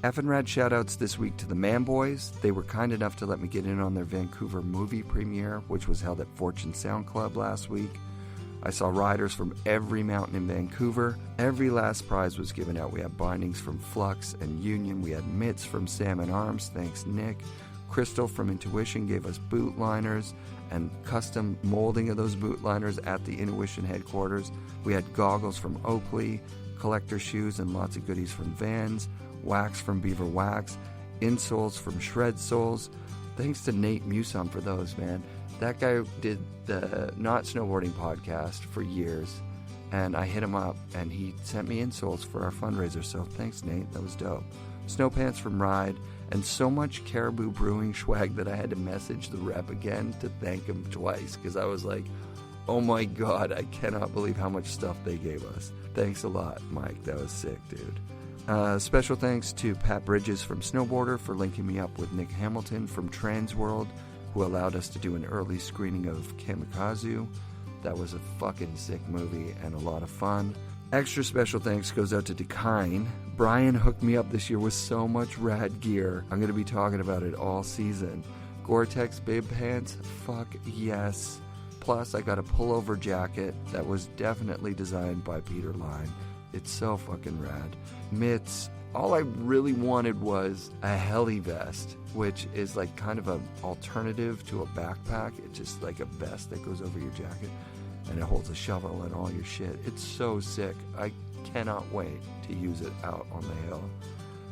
[SPEAKER 9] FNRad shoutouts this week to the Man Boys. They were kind enough to let me get in on their Vancouver movie premiere, which was held at Fortune Sound Club last week. I saw riders from every mountain in Vancouver. Every last prize was given out. We had bindings from Flux and Union. We had mitts from Salmon Arms, thanks Nick. Crystal from Intuition gave us boot liners and custom molding of those boot liners at the Intuition headquarters. We had goggles from Oakley, collector shoes and lots of goodies from Vans, wax from Beaver Wax, insoles from Shred Soles. Thanks to Nate Muson for those, man. That guy did the Not Snowboarding podcast for years, and I hit him up, and he sent me insoles for our fundraiser, so thanks, Nate. That was dope. Snow pants from Ride, and so much Caribou Brewing swag that I had to message the rep again to thank him twice, because I was like,
[SPEAKER 1] Oh my God, I cannot believe how much stuff they gave us. Thanks a lot, Mike. That was sick, dude. Special thanks to Pat Bridges from Snowboarder for linking me up with Nick Hamilton from Transworld, who allowed us to do an early screening of Kamikaze. That was a fucking sick movie and a lot of fun. Extra special thanks goes out to Dekine. Brian hooked me up this year with so much rad gear. I'm going to be talking about it all season. Gore-Tex bib pants, fuck yes. Plus, I got a pullover jacket that was definitely designed by Peter Line. It's so fucking rad. Mitts. All I really wanted was a heli vest, which is like kind of an alternative to a backpack. It's just like a vest that goes over your jacket, and it holds a shovel and all your shit. It's so sick. I cannot wait to use it out on the hill.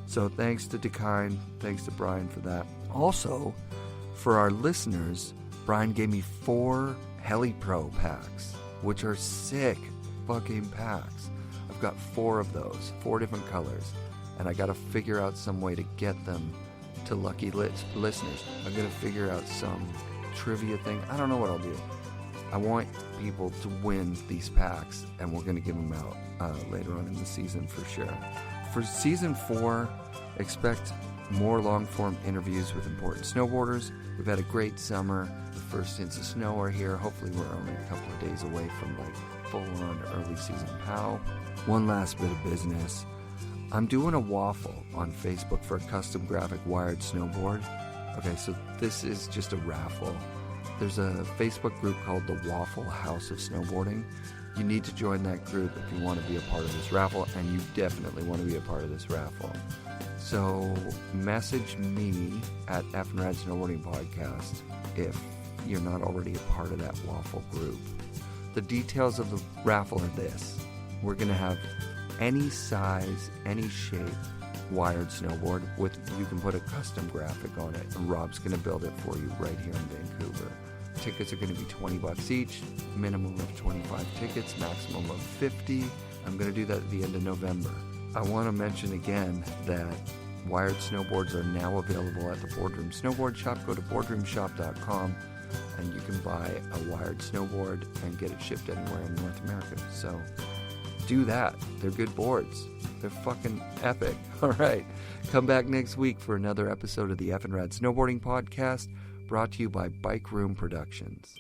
[SPEAKER 1] So thanks to Dekine, thanks to Brian for that. Also, for our listeners, Brian gave me 4 Heli Pro packs, which are sick fucking packs. I've got 4 of those, 4 different colors, and I gotta figure out some way to get them to lucky listeners. I'm gonna figure out some trivia thing. I don't know what I'll do. I want people to win these packs, and we're gonna give them out later on in the season for sure. For season 4, expect more long-form interviews with important snowboarders. We've had a great summer. The first hints of snow are here. Hopefully we're only a couple of days away from like full-on early season POW. One last bit of business. I'm doing a waffle on Facebook for a custom graphic wired snowboard. Okay, so this is just a raffle. There's a Facebook group called the Waffle House of Snowboarding. You need to join that group if you want to be a part of this raffle, and you definitely want to be a part of this raffle. So message me at FNRad Snowboarding Podcast if you're not already a part of that waffle group. The details of the raffle are this. We're going to have any size, any shape wired snowboard with, you can put a custom graphic on it, and Rob's going to build it for you right here in Vancouver. Tickets are going to be $20 each, minimum of 25 tickets, maximum of 50. I'm going to do that at the end of November. I want to mention again that wired snowboards are now available at the Boardroom Snowboard Shop. Go to boardroomshop.com and you can buy a wired snowboard and get it shipped anywhere in North America. So do that. They're good boards. They're fucking epic. All right. Come back next week for another episode of the FNRad Snowboarding Podcast, brought to you by Bike Room Productions.